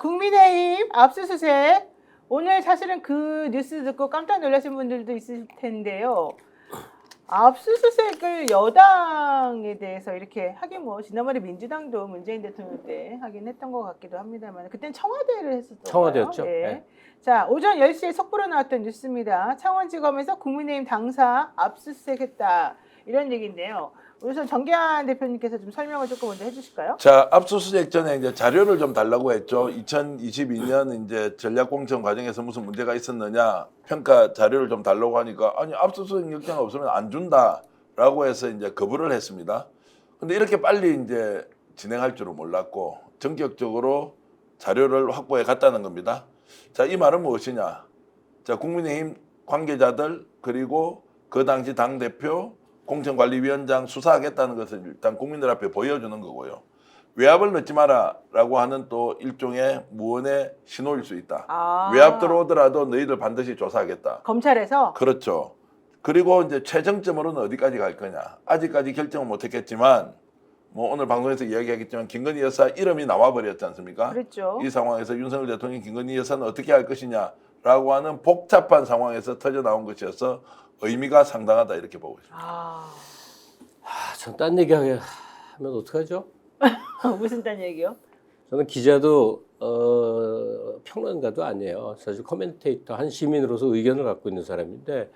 국민의힘 압수수색. 오늘 사실은 그 뉴스 듣고 깜짝 놀라신 분들도 있을 텐데요. 압수수색을 여당에 대해서 이렇게 하긴 뭐 지난번에 민주당도 문재인 대통령 때 하긴 했던 것 같기도 합니다만 그때는 청와대를 했었던 청와대였죠. 거예요. 네. 네. 자, 오전 10시에 속보로 나왔던 뉴스입니다. 창원지검에서 국민의힘 당사 압수수색했다. 이런 얘기인데요. 우선 정기환 대표님께서 좀 설명을 조금 먼저 해주실까요? 자, 압수수색 전에 이제 자료를 좀 달라고 했죠. 2022년 이제 전략공천 과정에서 무슨 문제가 있었느냐 평가 자료를 좀 달라고 하니까 아니 압수수색 영장 없으면 안 준다라고 해서 이제 거부를 했습니다. 근데 이렇게 빨리 이제 진행할 줄은 몰랐고 전격적으로 자료를 확보해 갔다는 겁니다. 자, 이 말은 무엇이냐? 자, 국민의힘 관계자들 그리고 그 당시 당 대표 공천관리위원장 수사하겠다는 것을 일단 국민들 앞에 보여주는 거고요. 외압을 넣지 마라라고 하는 또 일종의 무언의 신호일 수 있다. 외압 들어오더라도 너희들 반드시 조사하겠다. 검찰에서? 그렇죠. 그리고 이제 최정점으로는 어디까지 갈 거냐. 아직까지 결정을 못했겠지만 뭐 오늘 방송에서 이야기하겠지만 김건희 여사 이름이 나와버렸지 않습니까? 그렇죠. 이 상황에서 윤석열 대통령이 김건희 여사는 어떻게 할 것이냐라고 하는 복잡한 상황에서 터져나온 것이어서 의미가 상당하다 이렇게 보고 있습니다. 전 딴 얘기 하면 어떡하죠? 무슨 딴 얘기요? 저는 기자도 평론가도 아니에요. 사실 코멘테이터 한 시민으로서 의견을 갖고 있는 사람인데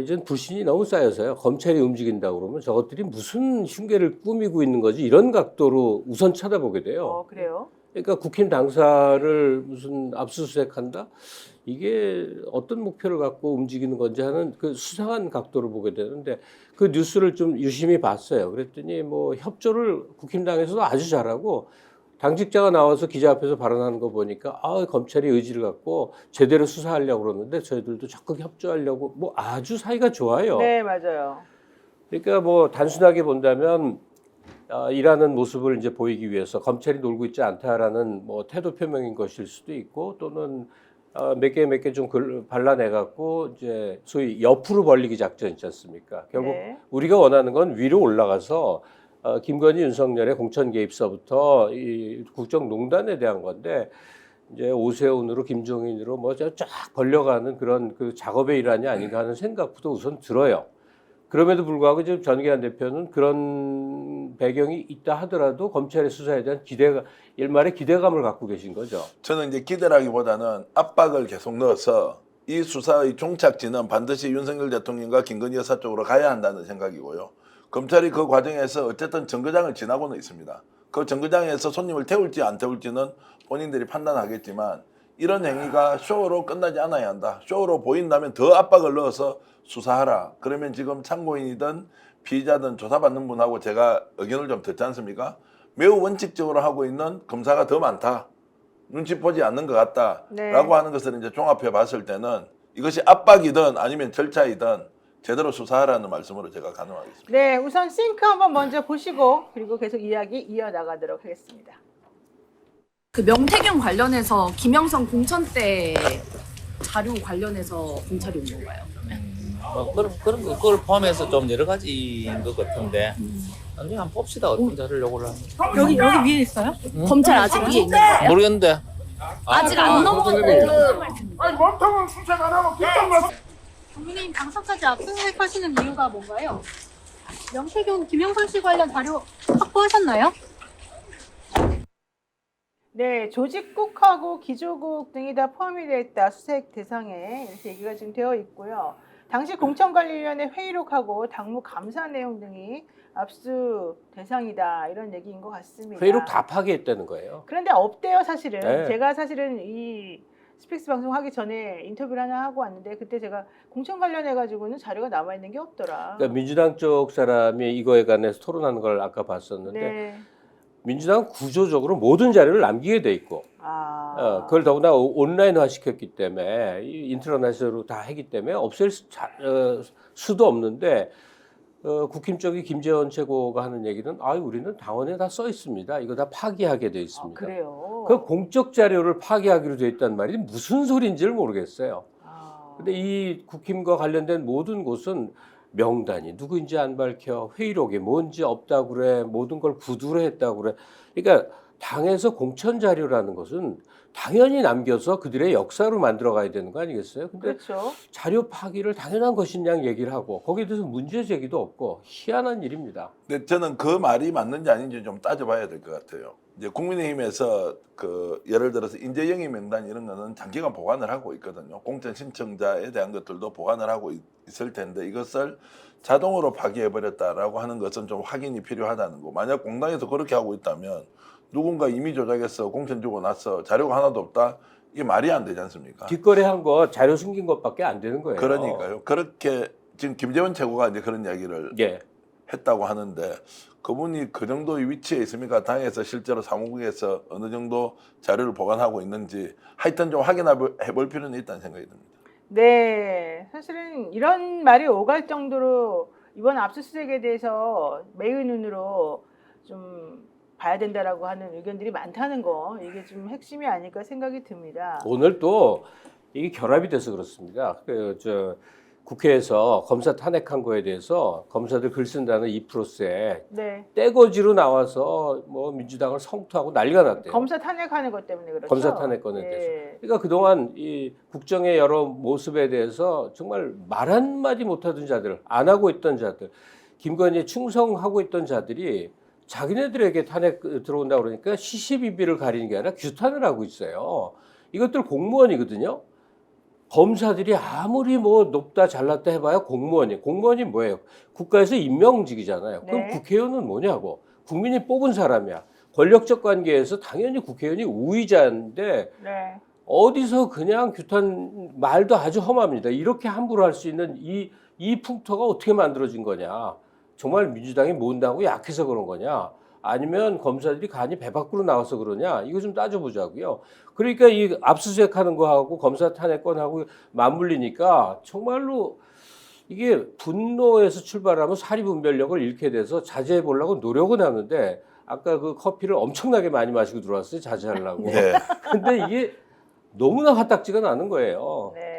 이젠 불신이 너무 쌓여서요. 검찰이 움직인다고 그러면 저것들이 무슨 흉계를 꾸미고 있는 거지 이런 각도로 우선 쳐다보게 돼요. 그래요? 그러니까 국힘 당사를 무슨 압수수색한다? 이게 어떤 목표를 갖고 움직이는 건지 하는 그 수상한 각도로 보게 되는데 그 뉴스를 좀 유심히 봤어요. 그랬더니 뭐 협조를 국힘당에서도 아주 잘하고 당직자가 나와서 기자 앞에서 발언하는 거 보니까 검찰이 의지를 갖고 제대로 수사하려고 그러는데 저희들도 적극 협조하려고 뭐 아주 사이가 좋아요. 네, 맞아요. 그러니까 뭐 단순하게 본다면 일하는 모습을 이제 보이기 위해서 검찰이 놀고 있지 않다라는 뭐 태도 표명인 것일 수도 있고 또는 몇 개 좀 발라내 갖고 이제 소위 옆으로 벌리기 작전 있지 않습니까? 결국 네. 우리가 원하는 건 위로 올라가서 김건희 윤석열의 공천 개입서부터 이 국정농단에 대한 건데 이제 오세훈으로 김종인으로 뭐 쫙 벌려가는 그런 그 작업의 일환이 아닌가 하는 생각부터 우선 들어요. 그럼에도 불구하고 지금 전기한 대표는 그런 배경이 있다 하더라도 검찰의 수사에 대한 일말의 기대감을 갖고 계신 거죠. 저는 이제 기대라기보다는 압박을 계속 넣어서 이 수사의 종착지는 반드시 윤석열 대통령과 김건희 여사 쪽으로 가야 한다는 생각이고요. 검찰이 그 과정에서 어쨌든 정거장을 지나고는 있습니다. 그 정거장에서 손님을 태울지 안 태울지는 본인들이 판단하겠지만 이런 행위가 쇼로 끝나지 않아야 한다. 쇼로 보인다면 더 압박을 넣어서 수사하라. 그러면 지금 참고인이든 피의자든 조사받는 분하고 제가 의견을 좀 듣지 않습니까? 매우 원칙적으로 하고 있는 검사가 더 많다. 눈치 보지 않는 것 같다. 네. 라고 하는 것을 이제 종합해 봤을 때는 이것이 압박이든 아니면 절차이든 제대로 수사하라는 말씀으로 제가 가능하겠습니다. 네, 우선 싱크 한번 먼저 보시고 그리고 계속 이야기 이어나가도록 하겠습니다. 그 명태균 관련해서 김영선 공천 때 자료 관련해서 검찰이 온 건가요? 뭐 그런 걸 포함해서 좀 여러 가지인 것 같은데 나중에 한번 봅시다 어떤 자료를 요구를 하는지. 여기 위에 있어요? 검찰 아직 위에 있는 거예요? 모르겠는데 아직 안 넘어갔고 국민의힘 당사까지 압수수색하시는 이유가 뭔가요? 명태균, 김영선 씨 관련 자료 확보하셨나요? 네, 조직국하고 기조국 등이 다 포함이 되어 있다. 수색 대상에 이렇게 얘기가 지금 되어 있고요. 당시 공천관리위원회 회의록하고 당무 감사 내용 등이 압수 대상이다. 이런 얘기인 것 같습니다. 회의록 다 파기했다는 거예요. 그런데 없대요, 사실은. 네. 제가 사실은 이 스픽스 방송 하기 전에 인터뷰를 하나 하고 왔는데 그때 제가 공천 관련해가지고는 자료가 남아있는 게 없더라. 그러니까 민주당 쪽 사람이 이거에 관해서 토론하는 걸 아까 봤었는데 네. 민주당은 구조적으로 모든 자료를 남기게 돼 있고 그걸 더구나 온라인화 시켰기 때문에 인터넷으로 다 하기 때문에 없앨 수도 없는데 국힘 쪽이 김재원 최고가 하는 얘기는 우리는 당원에 다 써 있습니다. 이거 다 파기하게 돼 있습니다. 그래요? 그 공적 자료를 파기하기로 돼 있단 말이 무슨 소리인지를 모르겠어요. 근데 이 국힘과 관련된 모든 곳은 명단이 누구인지 안 밝혀, 회의록이 뭔지 없다고 그래, 모든 걸 구두로 했다고 그래. 그러니까 당에서 공천 자료라는 것은 당연히 남겨서 그들의 역사로 만들어 가야 되는 거 아니겠어요? 근데 그렇죠. 자료 파기를 당연한 것인 양 얘기를 하고 거기에 대해서 문제 제기도 없고 희한한 일입니다. 근데 저는 그 말이 맞는지 아닌지 좀 따져봐야 될 것 같아요. 이제 국민의힘에서 그 예를 들어서 인재영입 명단 이런 거는 장기간 보관을 하고 있거든요. 공천 신청자에 대한 것들도 보관을 하고 있을 텐데 이것을 자동으로 파기해 버렸다라고 하는 것은 좀 확인이 필요하다는 거. 만약 공당에서 그렇게 하고 있다면 누군가 임의 조작해서 공천 주고 나서 자료가 하나도 없다. 이게 말이 안 되지 않습니까? 뒷거래한 거 자료 숨긴 것밖에 안 되는 거예요. 그러니까요. 그렇게 지금 김재원 최고가 이제 그런 이야기를 예. 했다고 하는데 그분이 그 정도의 위치에 있습니까? 당에서 실제로 사무국에서 어느 정도 자료를 보관하고 있는지 하여튼 좀 확인해 볼 필요는 있다는 생각이 듭니다. 네, 사실은 이런 말이 오갈 정도로 이번 압수수색에 대해서 매의 눈으로 좀 봐야 된다라고 하는 의견들이 많다는 거, 이게 좀 핵심이 아닐까 생각이 듭니다. 오늘 또 이게 결합이 돼서 그렇습니다. 국회에서 검사 탄핵한 거에 대해서 검사들 글 쓴다는 이 프로세스에 네, 떼거지로 나와서 뭐 민주당을 성토하고 난리가 났대요. 검사 탄핵하는 것 때문에 그렇죠. 검사 탄핵권에 예. 대해서. 그러니까 그동안 이 국정의 여러 모습에 대해서 정말 말 한마디 못하던 자들, 안 하고 있던 자들, 김건희에 충성하고 있던 자들이 자기네들에게 탄핵 들어온다 그러니까 시시비비를 가리는 게 아니라 규탄을 하고 있어요. 이것들 공무원이거든요. 검사들이 아무리 뭐 높다 잘났다 해봐야 공무원이 뭐예요? 국가에서 임명직이잖아요. 그럼 네. 국회의원은 뭐냐고. 국민이 뽑은 사람이야. 권력적 관계에서 당연히 국회의원이 우위자인데 네. 어디서 그냥 규탄 말도 아주 험합니다. 이렇게 함부로 할 수 있는 이 풍토가 어떻게 만들어진 거냐. 정말 민주당이 못나고 약해서 그런 거냐. 아니면 검사들이 간이 배 밖으로 나와서 그러냐. 이거 좀 따져보자고요. 그러니까 이 압수수색하는 거하고 검사 탄핵권하고 맞물리니까 정말로 이게 분노에서 출발하면 사리분별력을 잃게 돼서 자제해 보려고 노력은 하는데 아까 그 커피를 엄청나게 많이 마시고 들어왔어요. 자제하려고. 네. 근데 이게 너무나 화딱지가 나는 거예요. 네.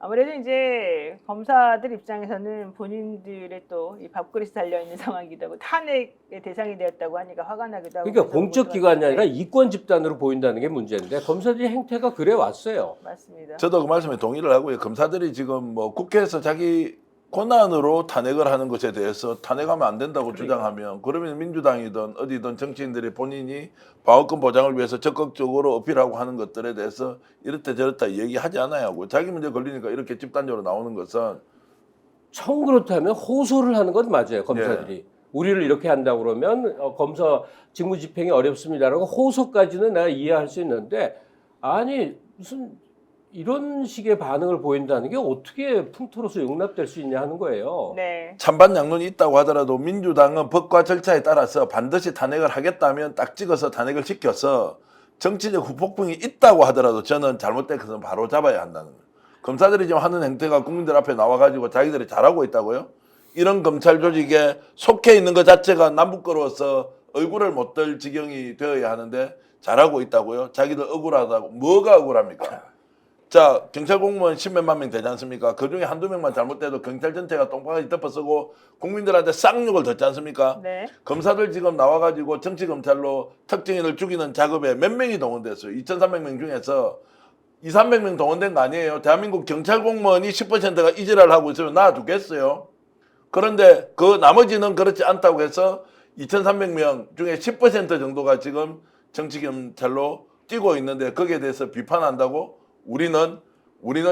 아무래도 이제 검사들 입장에서는 본인들의 또 이 밥그릇이 달려 있는 상황이기도 하고 탄핵의 대상이 되었다고 하니까 화가 나기도 하고. 그러니까 그래서 공적 모두가 기관이 아니라 네, 이권 집단으로 보인다는 게 문제인데 검사들의 행태가 그래 왔어요. 맞습니다. 저도 그 말씀에 동의를 하고요. 검사들이 지금 뭐 국회에서 자기 권한으로 탄핵을 하는 것에 대해서 탄핵하면 안 된다고 주장하면 그러면 민주당이든 어디든 정치인들이 본인이 방어권 보장을 위해서 적극적으로 어필하고 하는 것들에 대해서 이렇다 저렇다 얘기하지 않아야 하고 자기 문제 걸리니까 이렇게 집단적으로 나오는 것은 청 그렇다면 호소를 하는 건 맞아요. 검사들이. 우리를 이렇게 한다고 그러면 검사 직무집행이 어렵습니다라고 호소까지는 내가 이해할 수 있는데 아니 무슨 이런 식의 반응을 보인다는 게 어떻게 풍토로서 용납될 수 있냐 하는 거예요. 네. 찬반 양론이 있다고 하더라도 민주당은 법과 절차에 따라서 반드시 탄핵을 하겠다면 딱 찍어서 탄핵을 시켜서 정치적 후폭풍이 있다고 하더라도 저는 잘못된 것은 바로 잡아야 한다는 거예요. 검사들이 지금 하는 행태가 국민들 앞에 나와가지고 자기들이 잘하고 있다고요? 이런 검찰 조직에 속해 있는 것 자체가 남부끄러워서 얼굴을 못 들 지경이 되어야 하는데 잘하고 있다고요? 자기들 억울하다고. 뭐가 억울합니까? 자, 경찰 공무원 10몇만 명 되지 않습니까? 그 중에 한두 명만 잘못돼도 경찰 전체가 똥방아지 덮어쓰고 국민들한테 쌍욕을 듣지 않습니까? 네. 검사들 지금 나와가지고 정치검찰로 특정인을 죽이는 작업에 몇 명이 동원됐어요? 2,300명 중에서 2,300명 동원된 거 아니에요? 대한민국 경찰 공무원이 10%가 이지랄을 하고 있으면 놔두겠어요? 그런데 그 나머지는 그렇지 않다고 해서 2,300명 중에 10% 정도가 지금 정치검찰로 뛰고 있는데 거기에 대해서 비판한다고? 우리는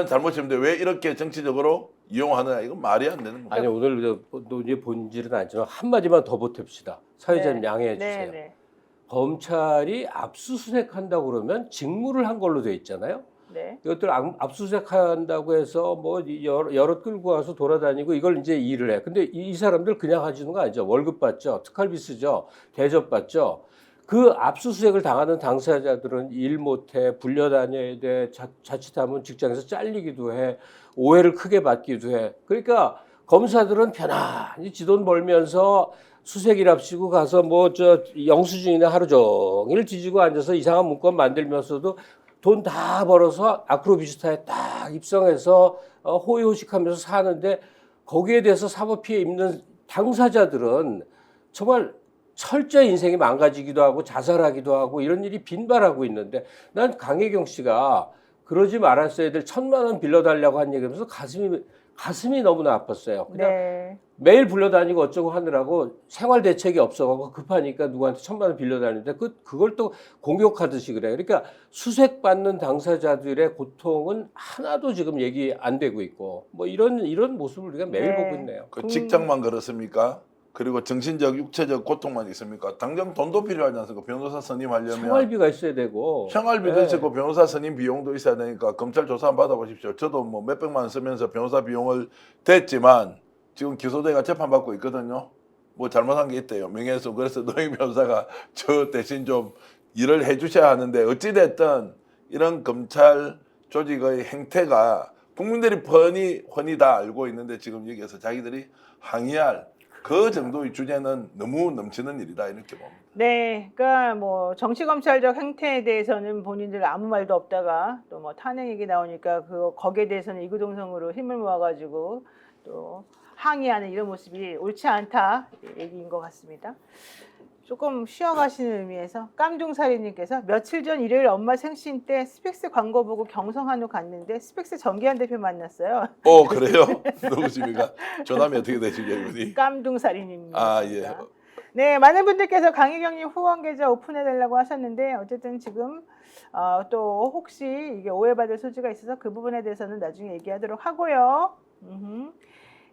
잘못했는데 왜 이렇게 정치적으로 이용하느냐 이건 말이 안 되는 겁니다. 아니 오늘 논의의 본질은 아니지만 한마디만 더 보탭시다. 사회자님 네. 양해해 네, 주세요. 네. 검찰이 압수수색한다고 그러면 직무를 한 걸로 돼 있잖아요. 네. 이것들 압수수색한다고 해서 뭐 여럿 끌고 와서 돌아다니고 이걸 이제 일을 해. 근데 이 사람들 그냥 하시는 거 아니죠. 월급 받죠. 특활비 쓰죠. 대접 받죠. 그 압수수색을 당하는 당사자들은 일 못해, 불려다녀야 돼, 자칫하면 직장에서 잘리기도 해, 오해를 크게 받기도 해. 그러니까 검사들은 편안히 지 돈 벌면서 수색이랍시고 가서 뭐 영수증이나 하루 종일 뒤지고 앉아서 이상한 문건 만들면서도 돈 다 벌어서 아크로비스타에 딱 입성해서 호의호식하면서 사는데 거기에 대해서 사법 피해 입는 당사자들은 정말 철저히 인생이 망가지기도 하고 자살하기도 하고 이런 일이 빈발하고 있는데 난 강혜경 씨가 그러지 말았어야 될 1,000만 원 빌려달라고 한 얘기하면서 가슴이 너무나 아팠어요. 그냥 네. 매일 불러다니고 어쩌고 하느라고 생활 대책이 없어가고 급하니까 누구한테 1,000만 원 빌려다니는데 그걸 또 공격하듯이 그래요. 그러니까 수색받는 당사자들의 고통은 하나도 지금 얘기 안 되고 있고 뭐 이런 모습을 우리가 매일 네. 보고 있네요. 그 직장만 그렇습니까? 그리고 정신적, 육체적 고통만 있습니까? 당장 돈도 필요하지 않습니까? 변호사 선임하려면 생활비가 있어야 되고 생활비도 네. 있고 변호사 선임 비용도 있어야 되니까 검찰 조사 한번 받아보십시오. 저도 뭐 몇백만 원 쓰면서 변호사 비용을 댔지만 지금 기소돼가 재판받고 있거든요. 뭐 잘못한 게 있대요. 명예훼손. 그래서 노영 변호사가 저 대신 좀 일을 해주셔야 하는데 어찌됐든 이런 검찰 조직의 행태가 국민들이 훤히 다 알고 있는데 지금 여기에서 자기들이 항의할 그 정도의 주제는 너무 넘치는 일이다 이렇게 봅니다. 네, 그러니까 뭐 정치검찰적 행태에 대해서는 본인들 아무 말도 없다가 또 뭐 탄핵 얘기 나오니까 거기에 대해서는 이구동성으로 힘을 모아가지고 또 항의하는 이런 모습이 옳지 않다 얘기인 것 같습니다. 조금 쉬어가시는 의미에서 깜둥사리님께서 며칠 전 일요일 엄마 생신 때 스펙스 광고 보고 경성한우 갔는데 스펙스 정기환 대표 만났어요. 그래요? 누구십니까? 전함이 어떻게 되시죠 이분이? 깜둥사리님. 아 예. 네, 많은 분들께서 강혜경님 후원 계좌 오픈해달라고 하셨는데 어쨌든 지금 또 혹시 이게 오해받을 소지가 있어서 그 부분에 대해서는 나중에 얘기하도록 하고요.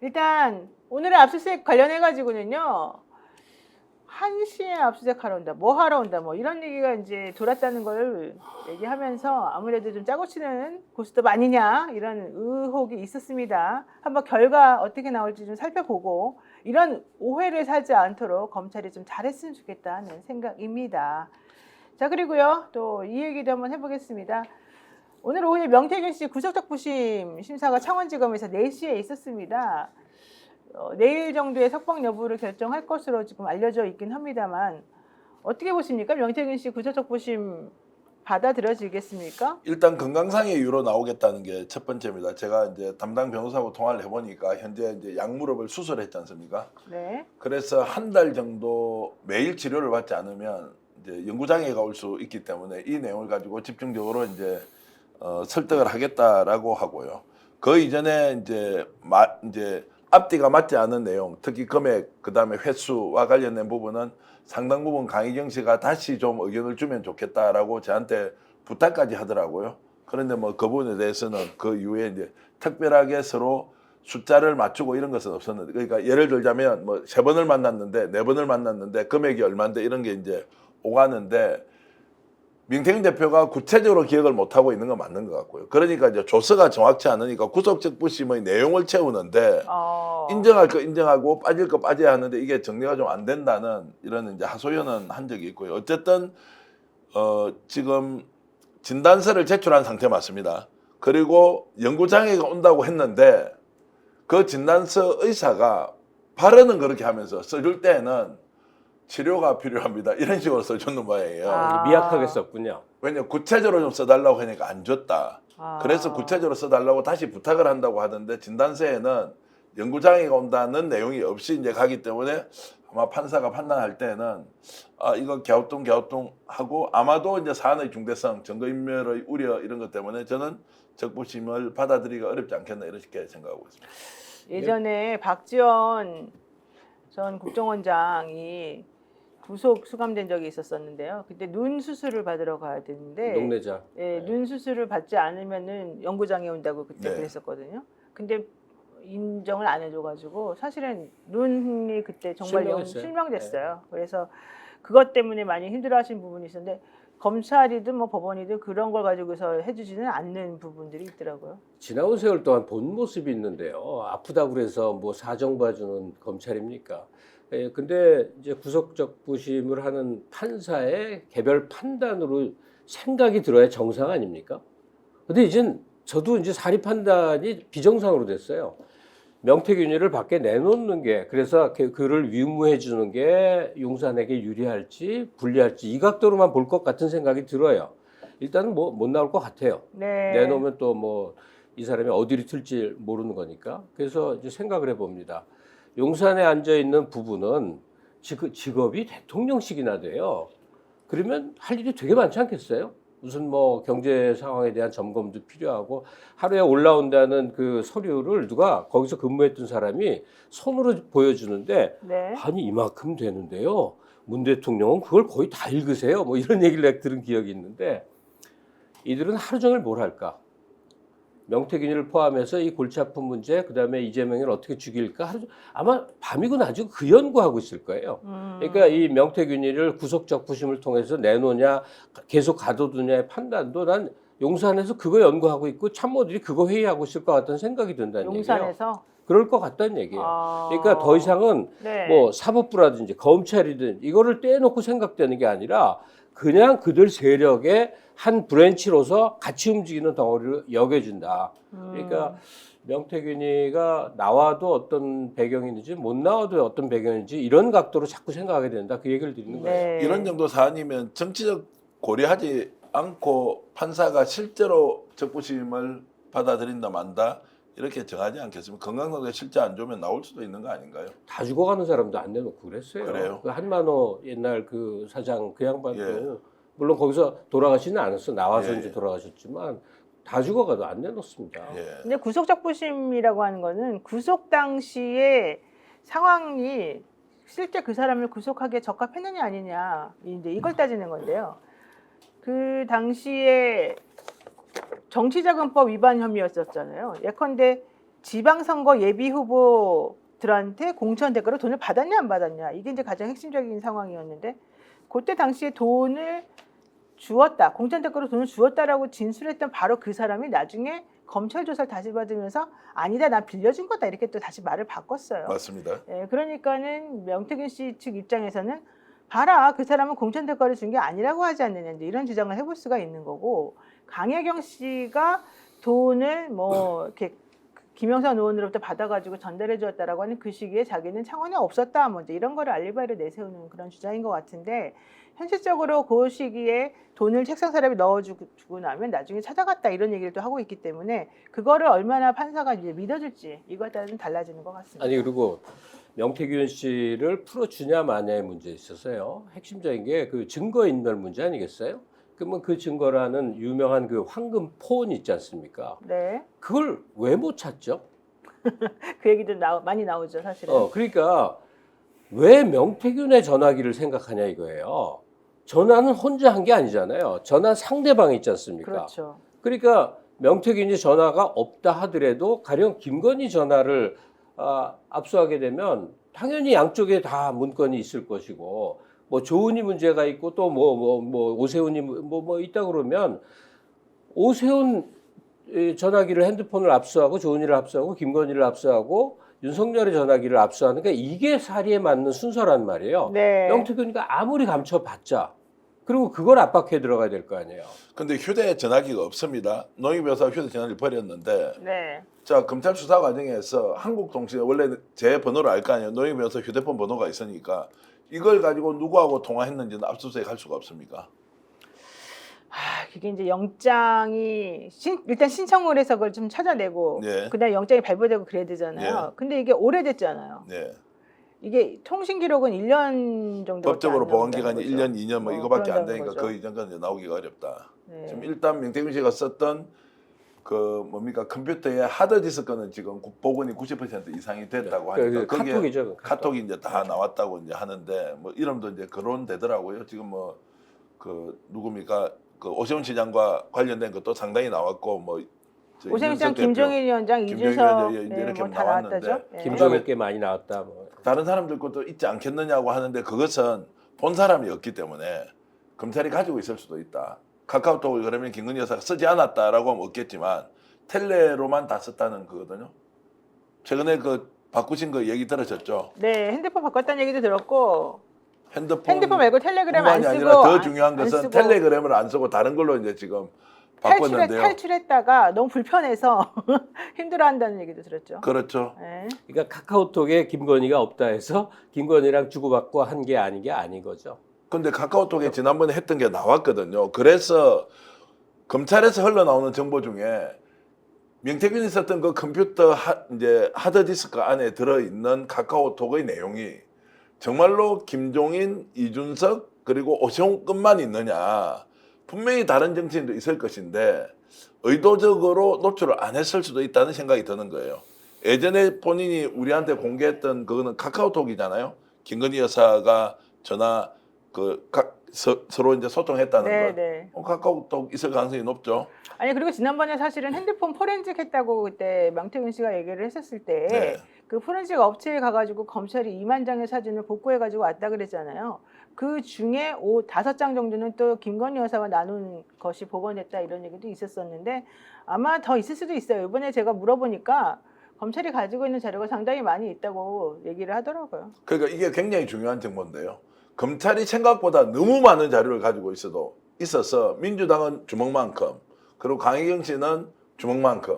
일단 오늘의 압수수색 관련해가지고는요. 1시에 압수수색하러 온다, 뭐 하러 온다, 뭐 이런 얘기가 이제 돌았다는 걸 얘기하면서 아무래도 좀 짜고 치는 고스톱 아니냐 이런 의혹이 있었습니다. 한번 결과 어떻게 나올지 좀 살펴보고 이런 오해를 사지 않도록 검찰이 좀 잘했으면 좋겠다는 생각입니다. 자, 그리고요 또 이 얘기도 한번 해보겠습니다. 오늘 오후에 명태균 씨 구속적 부심 심사가 창원지검에서 4시에 있었습니다. 내일 정도의 석방 여부를 결정할 것으로 지금 알려져 있긴 합니다만 어떻게 보십니까? 명태균 씨 구속적 부심 받아들여지겠습니까? 일단 건강상의 이유로 나오겠다는 게 첫 번째입니다. 제가 이제 담당 변호사하고 통화를 해보니까 현재 이제 양무릎을 수술했지 않습니까? 네. 그래서 한 달 정도 매일 치료를 받지 않으면 이제 연구장애가 올 수 있기 때문에 이 내용을 가지고 집중적으로 이제 설득을 하겠다라고 하고요. 그 이전에 이제 앞뒤가 맞지 않은 내용, 특히 금액, 그 다음에 횟수와 관련된 부분은 상당 부분 강희경 씨가 다시 좀 의견을 주면 좋겠다라고 저한테 부탁까지 하더라고요. 그런데 뭐 그 부분에 대해서는 그 이후에 이제 특별하게 서로 숫자를 맞추고 이런 것은 없었는데, 그러니까 예를 들자면 뭐 3번을 만났는데 4번을 만났는데 금액이 얼마인데 이런 게 이제 오가는데 명태균 대표가 구체적으로 기억을 못하고 있는 건 맞는 것 같고요. 그러니까 이제 조서가 정확치 않으니까 구속적 부심의 내용을 채우는데 인정할 거 인정하고 빠질 거 빠져야 하는데 이게 정리가 좀 안 된다는 이런 이제 하소연은 한 적이 있고요. 어쨌든 지금 진단서를 제출한 상태 맞습니다. 그리고 연구장애가 온다고 했는데 그 진단서 의사가 발언은 그렇게 하면서 써줄 때는 치료가 필요합니다. 이런 식으로 써줬는 모양이에요. 미약하게 썼군요. 왜냐면 구체적으로 좀 써달라고 하니까 안 줬다. 그래서 구체적으로 써달라고 다시 부탁을 한다고 하던데 진단서에는 연구장애가 온다는 내용이 없이 이제 가기 때문에 아마 판사가 판단할 때는 이거 갸우뚱 하고 아마도 이제 사안의 중대성, 증거인멸의 우려 이런 것 때문에 저는 적부심을 받아들이기가 어렵지 않겠나 이렇게 생각하고 있습니다. 예전에 박지원 전 국정원장이 구속 수감된 적이 있었었는데요. 그때 눈 수술을 받으러 가야 되는데 녹내자. 예, 눈 수술을 받지 않으면은 연구장애 온다고 그때 네. 그랬었거든요. 근데 인정을 안 해줘가지고 사실은 눈이 그때 정말 실명했어요. 실명됐어요. 그래서 그것 때문에 많이 힘들어하신 부분이 있었는데 검찰이든 뭐 법원이든 그런 걸 가지고서 해주지는 않는 부분들이 있더라고요. 지나온 세월 동안 본 모습이 있는데요. 아프다고 그래서 뭐 사정 봐주는 검찰입니까? 예, 근데 이제 구속적 부심을 하는 판사의 개별 판단으로 생각이 들어야 정상 아닙니까? 근데 이젠 저도 이제 사리 판단이 비정상으로 됐어요. 명태균이를 밖에 내놓는 게, 그래서 그를 위무해 주는 게 용산에게 유리할지 불리할지 이 각도로만 볼 것 같은 생각이 들어요. 일단은 뭐 못 나올 것 같아요. 네. 내놓으면 또 뭐 이 사람이 어디로 튈지 모르는 거니까. 그래서 이제 생각을 해봅니다. 용산에 앉아 있는 부부는 직업이 대통령직이나 돼요. 그러면 할 일이 되게 많지 않겠어요? 무슨 뭐 경제 상황에 대한 점검도 필요하고 하루에 올라온다는 그 서류를 누가 거기서 근무했던 사람이 손으로 보여주는데 네. 아니 이만큼 되는데요. 문 대통령은 그걸 거의 다 읽으세요. 뭐 이런 얘기를 내가 들은 기억이 있는데 이들은 하루 종일 뭘 할까? 명태균이를 포함해서 이 골치 아픈 문제, 그다음에 이재명을 어떻게 죽일까? 아마 밤이고 낮이고 그 연구하고 있을 거예요. 그러니까 이 명태균이를 구속적 부심을 통해서 내놓냐, 계속 가둬두냐의 판단도 난 용산에서 그거 연구하고 있고 참모들이 그거 회의하고 있을 것 같다는 생각이 든다는 얘기예요. 용산에서. 그럴 것 같다는 얘기예요. 아. 그러니까 더 이상은 네. 뭐 사법부라든지 검찰이든 이거를 떼놓고 생각되는 게 아니라 그냥 그들 세력의 한 브랜치로서 같이 움직이는 덩어리를 여겨준다. 그러니까 명태균이가 나와도 어떤 배경인지 못 나와도 어떤 배경인지 이런 각도로 자꾸 생각하게 된다. 그 얘기를 드리는 거예요. 네. 이런 정도 사안이면 정치적 고려하지 않고 판사가 실제로 적부심을 받아들인다 만다 이렇게 정하지 않겠습니까? 건강상태 실제 안 좋으면 나올 수도 있는 거 아닌가요? 다 죽어가는 사람도 안 내놓고 그랬어요. 그래요? 그 한만호 옛날 그 사장 그 양반도 예. 물론 거기서 돌아가시는 않았어. 나와서 예, 이제 예. 돌아가셨지만 다 죽어가도 안 내놓습니다. 예. 근데 구속적 부심이라고 하는 거는 구속 당시에 상황이 실제 그 사람을 구속하기에 적합했느냐 아니냐 이제 이걸 따지는 건데요. 그 당시에 정치자금법 위반 혐의였었잖아요. 예컨대 지방선거 예비 후보들한테 공천 대가로 돈을 받았냐 안 받았냐 이게 이제 가장 핵심적인 상황이었는데 그때 당시에 돈을 주었다, 공천 대가로 돈을 주었다라고 진술했던 바로 그 사람이 나중에 검찰 조사를 다시 받으면서 아니다, 난 빌려준 거다 이렇게 또 다시 말을 바꿨어요. 맞습니다. 예, 그러니까는 명태균 씨 측 입장에서는 봐라, 그 사람은 공천 대가를 준 게 아니라고 하지 않느냐 이제 이런 주장을 해볼 수가 있는 거고 강혜경 씨가 돈을 뭐 이렇게 김영선 의원으로부터 받아가지고 전달해 주었다라고 하는 그 시기에 자기는 창원에 없었다 뭐 이제 이런 거를 알리바이를 내세우는 그런 주장인 것 같은데 현실적으로 그 시기에 돈을 책상 사람이 넣어주고 나면 나중에 찾아갔다 이런 얘기를 또 하고 있기 때문에 그거를 얼마나 판사가 이제 믿어줄지 이거에 따라 좀 달라지는 것 같습니다. 아니 그리고 명태균 씨를 풀어주냐 마냐의 문제에 있어서요. 핵심적인 게 그 증거인멸 문제 아니겠어요? 그러면 그 증거라는 유명한 그 황금 폰 있지 않습니까? 네, 그걸 왜 못 찾죠? 그 얘기도 많이 나오죠 사실은. 그러니까 왜 명태균의 전화기를 생각하냐 이거예요. 전화는 혼자 한 게 아니잖아요. 전화 상대방이 있지 않습니까? 그렇죠. 그러니까 명태균이 전화가 없다 하더라도 가령 김건희 전화를 압수하게 되면 당연히 양쪽에 다 문건이 있을 것이고 뭐 조은희 문제가 있고 또 뭐 오세훈이 뭐 있다 그러면 오세훈 전화기를 핸드폰을 압수하고 조은희를 압수하고 김건희를 압수하고 윤석열의 전화기를 압수하는 게 이게 사리에 맞는 순서란 말이에요. 네. 명태균이가 아무리 감춰봤자 그리고 그걸 압박해 들어가야 될 거 아니에요. 근데 휴대전화기가 없습니다. 노영희 휴대전화기를 버렸는데 네. 자 검찰 수사 과정에서 한국통신 원래 제 번호를 알 거 아니에요. 노영희 변호사 휴대폰 번호가 있으니까 이걸 가지고 누구하고 통화했는지는 압수수색 할 수가 없습니까? 그게 이제 영장이 일단 신청을 해서 그걸 좀 찾아내고 예. 그다음에 영장이 발부되고 그래야 되잖아요. 근데 이게 오래됐잖아요. 네. 이게 통신 기록은 1년 정도 법적으로 보관 기간이 1년, 2년 뭐 이거밖에 안 되니까 거죠. 그 이전까지 나오기가 어렵다. 네. 지금 일단 명태균 씨가 썼던 그 뭡니까 컴퓨터의 하드디스크는 지금 복원이 90% 이상이 됐다고 하니까 그 거기에 카톡이죠. 카톡이 이제 다 나왔다고 이제 하는데 뭐 이름도 이제 거론되더라고요. 지금 뭐 그 누굽니까 그 오세훈 시장과 관련된 것도 상당히 나왔고 뭐 오세훈 시장, 이준석 대표, 김종인 위원장, 김종인 이준석 위원장 이렇게 뭐다 나왔는데 나왔다죠. 네. 김종욱께 많이 나왔다. 뭐. 다른 사람들 것도 있지 않겠느냐고 하는데 그것은 본 사람이 없기 때문에 검찰이 가지고 있을 수도 있다. 카카오톡을 그러면 김건희 여사가 쓰지 않았다라고 하면 없겠지만 텔레로만 다 썼다는 거거든요. 최근에 그 바꾸신 거 얘기 들으셨죠? 네, 핸드폰 바꿨다는 얘기도 들었고 핸드폰 말고 텔레그램 안 뿐만이 쓰고 아니라 더 중요한 안 것은 쓰고 텔레그램을 안 쓰고 다른 걸로 이제 지금 바꿨는데요. 탈출했다가 너무 불편해서 힘들어한다는 얘기도 들었죠. 그렇죠. 네. 그러니까 카카오톡에 김건희가 없다 해서 김건희랑 주고받고 한 게 아닌 게 아닌 거죠. 근데 카카오톡에 지난번에 했던 게 나왔거든요. 그래서 검찰에서 흘러나오는 정보 중에 명태균이 썼던 그 컴퓨터 이제 하드디스크 안에 들어있는 카카오톡의 내용이 정말로 김종인, 이준석 그리고 오세훈급만 있느냐. 분명히 다른 정치인도 있을 것인데 의도적으로 노출을 안 했을 수도 있다는 생각이 드는 거예요. 예전에 본인이 우리한테 공개했던 그거는 카카오톡이잖아요. 김건희 여사가 전화 서로 이제 소통했다는 네, 거. 네. 카카오톡 있을 가능성이 높죠. 아니 그리고 지난번에 사실은 핸드폰 포렌식 했다고 그때 명태균 씨가 얘기를 했었을 때 네. 그 포렌식 업체에 가가지고 검찰이 2만 장의 사진을 복구해가지고 왔다 그랬잖아요. 그 중에 5-5장 정도는 또 김건희 여사와 나눈 것이 복원됐다 이런 얘기도 있었었는데 아마 더 있을 수도 있어요. 이번에 제가 물어보니까 검찰이 가지고 있는 자료가 상당히 많이 있다고 얘기를 하더라고요. 그러니까 이게 굉장히 중요한 정보인데요. 검찰이 생각보다 너무 많은 자료를 가지고 있어서 민주당은 주먹만큼 그리고 강혜경 씨는 주먹만큼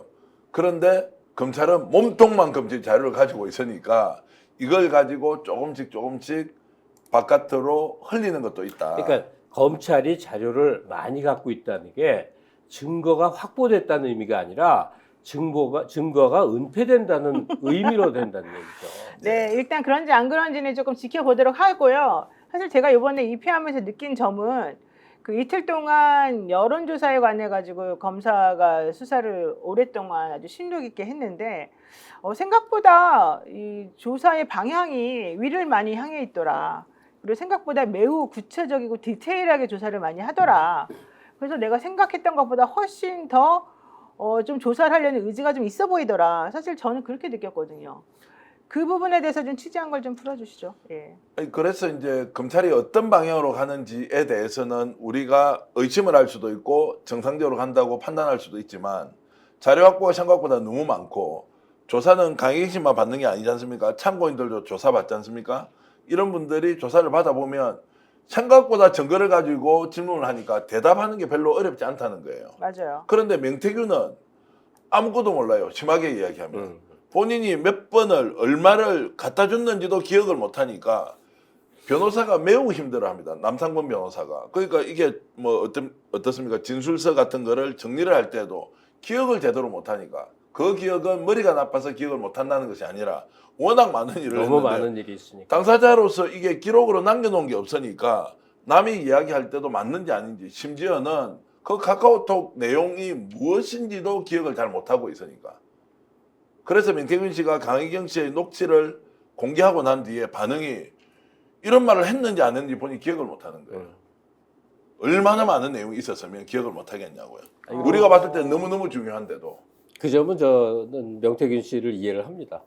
그런데 검찰은 몸통만큼 지금 자료를 가지고 있으니까 이걸 가지고 조금씩 바깥으로 흘리는 것도 있다. 그러니까 검찰이 자료를 많이 갖고 있다는 게 증거가 확보됐다는 의미가 아니라 증거가 은폐된다는 의미로 된다는 얘기죠. 네, 일단 그런지 안 그런지는 조금 지켜보도록 하고요. 사실 제가 이번에 입회하면서 느낀 점은 그 이틀 동안 여론조사에 관해 가지고 검사가 수사를 오랫동안 아주 심도 깊게 했는데 생각보다 이 조사의 방향이 위를 많이 향해 있더라. 그리고 생각보다 매우 구체적이고 디테일하게 조사를 많이 하더라. 그래서 내가 생각했던 것보다 훨씬 더 좀 조사를 하려는 의지가 좀 있어 보이더라. 사실 저는 그렇게 느꼈거든요. 그 부분에 대해서 좀 취재한 걸 좀 풀어주시죠. 예. 그래서 이제 검찰이 어떤 방향으로 가는지에 대해서는 우리가 의심을 할 수도 있고 정상적으로 간다고 판단할 수도 있지만 자료 확보가 생각보다 너무 많고 조사는 강혜경 씨만 받는 게 아니지 않습니까? 참고인들도 조사 받지 않습니까? 이런 분들이 조사를 받아보면 생각보다 증거를 가지고 질문을 하니까 대답하는 게 별로 어렵지 않다는 거예요. 맞아요. 그런데 명태균은 아무것도 몰라요. 심하게 이야기하면. 본인이 몇 번을 얼마를 갖다 줬는지도 기억을 못하니까 변호사가 매우 힘들어합니다. 남상권 변호사가. 그러니까 이게 뭐 어떻습니까? 진술서 같은 거를 정리를 할 때도 기억을 제대로 못하니까 그 기억은 머리가 나빠서 기억을 못한다는 것이 아니라 워낙 많은 일을 너무 했는데 많은 일이 있으니까. 당사자로서 이게 기록으로 남겨놓은 게 없으니까 남이 이야기할 때도 맞는지 아닌지 심지어는 그 카카오톡 내용이 무엇인지도 기억을 잘 못하고 있으니까. 그래서 명태균 씨가 강혜경 씨의 녹취를 공개하고 난 뒤에 반응이 이런 말을 했는지 안 했는지 본인이 기억을 못하는 거예요. 얼마나 많은 내용이 있었으면 기억을 못하겠냐고요. 우리가 봤을 때 너무너무 중요한데도. 그 점은 저는 명태균 씨를 이해를 합니다.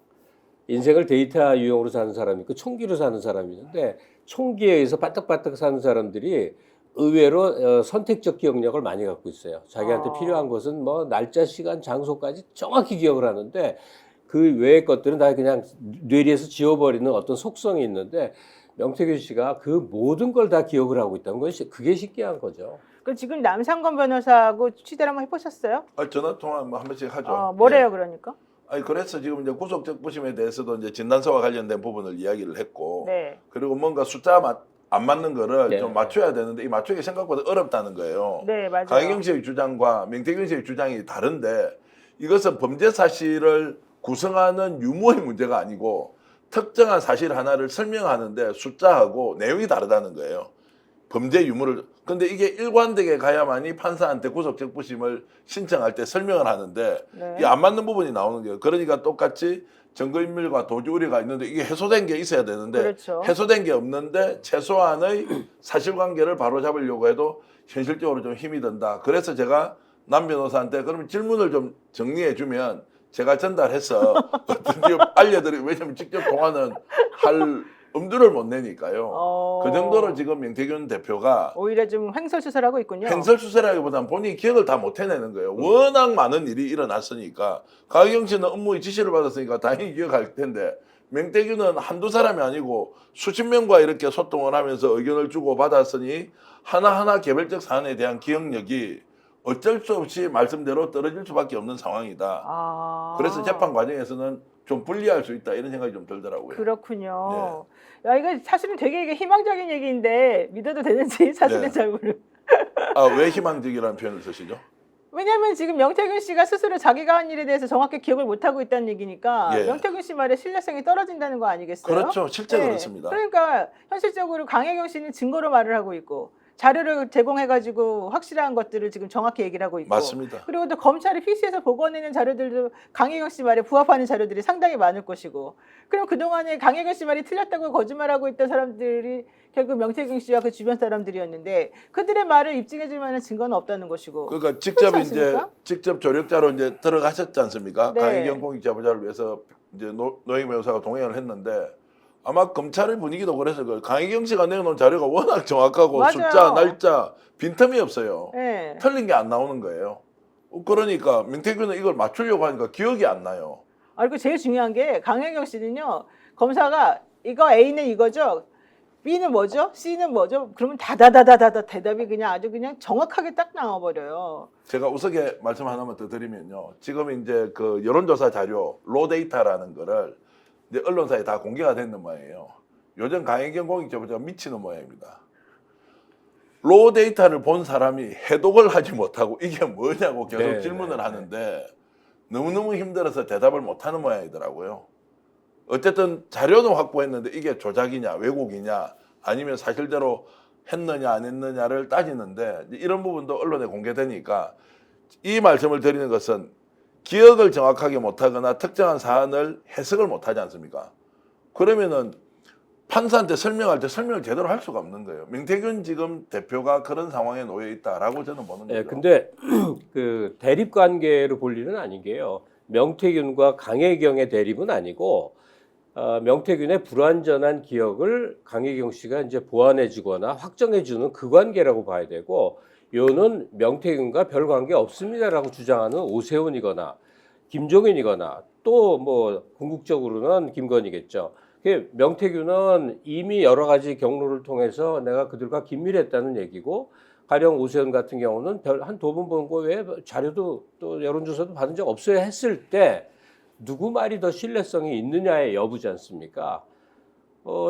인생을 데이터 유형으로 사는 사람이 있고 총기로 사는 사람이 있는데 총기에 의해서 빠딱빠딱 사는 사람들이 의외로 선택적 기억력을 많이 갖고 있어요. 자기한테 필요한 것은 뭐 날짜, 시간, 장소까지 정확히 기억을 하는데 그 외의 것들은 다 그냥 뇌리에서 지워버리는 어떤 속성이 있는데 명태균 씨가 그 모든 걸 다 기억을 하고 있다는 것이 그게 신기한 거죠. 그 지금 남상권 변호사하고 취재를 한번 해보셨어요? 전화 통화 뭐 한 번씩 하죠. 뭐래요, 그러니까? 아니 그래서 지금 이제 구속적부심에 대해서도 이제 진단서와 관련된 부분을 이야기를 했고, 네. 그리고 뭔가 숫자 안 맞는 거를 네. 좀 맞춰야 되는데 이 맞추기 생각보다 어렵다는 거예요. 네, 맞아요. 강혜경 씨의 주장과 명태균 씨의 주장이 다른데 이것은 범죄 사실을 구성하는 유무의 문제가 아니고 특정한 사실 하나를 설명하는데 숫자하고 내용이 다르다는 거예요. 범죄 유무를. 근데 이게 일관되게 가야만이 판사한테 구속적부심을 신청할 때 설명을 하는데 네. 이게 안 맞는 부분이 나오는 거예요. 그러니까 똑같이 증거인멸과 도주우려가 있는데 이게 해소된 게 있어야 되는데 그렇죠. 해소된 게 없는데 최소한의 사실관계를 바로잡으려고 해도 현실적으로 좀 힘이 든다. 그래서 제가 남 변호사한테 그러면 질문을 좀 정리해 주면 제가 전달해서 어떤지 알려드리고, 왜냐면 직접 통화는 할 엄두를 못 내니까요. 그 정도로 지금 명태균 대표가 오히려 좀 횡설수설 하고 있군요. 횡설수설하기보다는 본인이 기억을 다 못 해내는 거예요. 워낙 많은 일이 일어났으니까. 강혜경 씨는 업무의 지시를 받았으니까 당연히 기억할 텐데 명태균은 한두 사람이 아니고 수십 명과 이렇게 소통을 하면서 의견을 주고 받았으니 하나하나 개별적 사안에 대한 기억력이 어쩔 수 없이 말씀대로 떨어질 수밖에 없는 상황이다. 그래서 재판 과정에서는 좀 불리할 수 있다 이런 생각이 좀 들더라고요. 그렇군요. 야, 이거 사실은 되게 이게 희망적인 얘기인데 믿어도 되는지 사실은 네. 잘 모르. 왜 희망적이라는 표현을 쓰시죠? 왜냐면 지금 명태균 씨가 스스로 자기가 한 일에 대해서 정확히 기억을 못 하고 있다는 얘기니까 예. 명태균 씨 말에 신뢰성이 떨어진다는 거 아니겠어요? 그렇죠. 실제 네. 그렇습니다. 그러니까 현실적으로 강혜경 씨는 증거로 말을 하고 있고 자료를 제공해가지고 확실한 것들을 지금 정확히 얘기를 하고 있고 맞습니다. 그리고 또 검찰이 PC에서 보고내는 자료들도 강혜경 씨 말에 부합하는 자료들이 상당히 많을 것이고 그럼 그동안에 강혜경 씨 말이 틀렸다고 거짓말하고 있던 사람들이 결국 명태균 씨와 그 주변 사람들이었는데 그들의 말을 입증해줄 만한 증거는 없다는 것이고 그러니까 직접 그렇지 이제 않습니까? 직접 조력자로 이제 들어가셨지 않습니까? 네. 강혜경 공익제보자를 위해서 이제 노영 변호사가 동행을 했는데 아마 검찰의 분위기도 그래서 그 강혜경 씨가 내놓은 자료가 워낙 정확하고 맞아요. 숫자, 날짜 빈틈이 없어요. 네. 틀린 게 안 나오는 거예요. 그러니까 명태균은 이걸 맞추려고 하니까 기억이 안 나요. 아, 그리고 제일 중요한 게 강혜경 씨는요 검사가 이거 A는 이거죠 B는 뭐죠 C는 뭐죠 그러면 다다다다다 대답이 그냥 아주 그냥 정확하게 딱 나와버려요. 제가 우습게 말씀 하나만 더 드리면요. 지금 이제 그 여론조사 자료 로 데이터라는 거를 이제 언론사에 다 공개가 됐는 모양이에요. 요즘 강혜경 공익제보자가 미치는 모양입니다. 로 데이터를 본 사람이 해독을 하지 못하고 이게 뭐냐고 계속 네, 질문을 네, 하는데 너무너무 힘들어서 대답을 못하는 모양이더라고요. 어쨌든 자료는 확보했는데 이게 조작이냐 왜곡이냐 아니면 사실대로 했느냐 안 했느냐를 따지는데 이런 부분도 언론에 공개되니까 이 말씀을 드리는 것은 기억을 정확하게 못하거나 특정한 사안을 해석을 못하지 않습니까? 그러면은 판사한테 설명할 때 설명을 제대로 할 수가 없는 거예요. 명태균 지금 대표가 그런 상황에 놓여 있다라고 저는 보는 거죠. 예, 근데 그 대립 관계로 볼 일은 아닌 게요. 명태균과 강혜경의 대립은 아니고 명태균의 불완전한 기억을 강혜경 씨가 이제 보완해주거나 확정해주는 그 관계라고 봐야 되고, 요는 명태균과 별 관계 없습니다라고 주장하는 오세훈이거나 김종인이거나 또 뭐 궁극적으로는 김건희겠죠. 명태균은 이미 여러 가지 경로를 통해서 내가 그들과 긴밀했다는 얘기고, 가령 오세훈 같은 경우는 별 한 두 번 본 거 외에 자료도 또 여론조사도 받은 적 없어요 했을 때 누구 말이 더 신뢰성이 있느냐의 여부지 않습니까?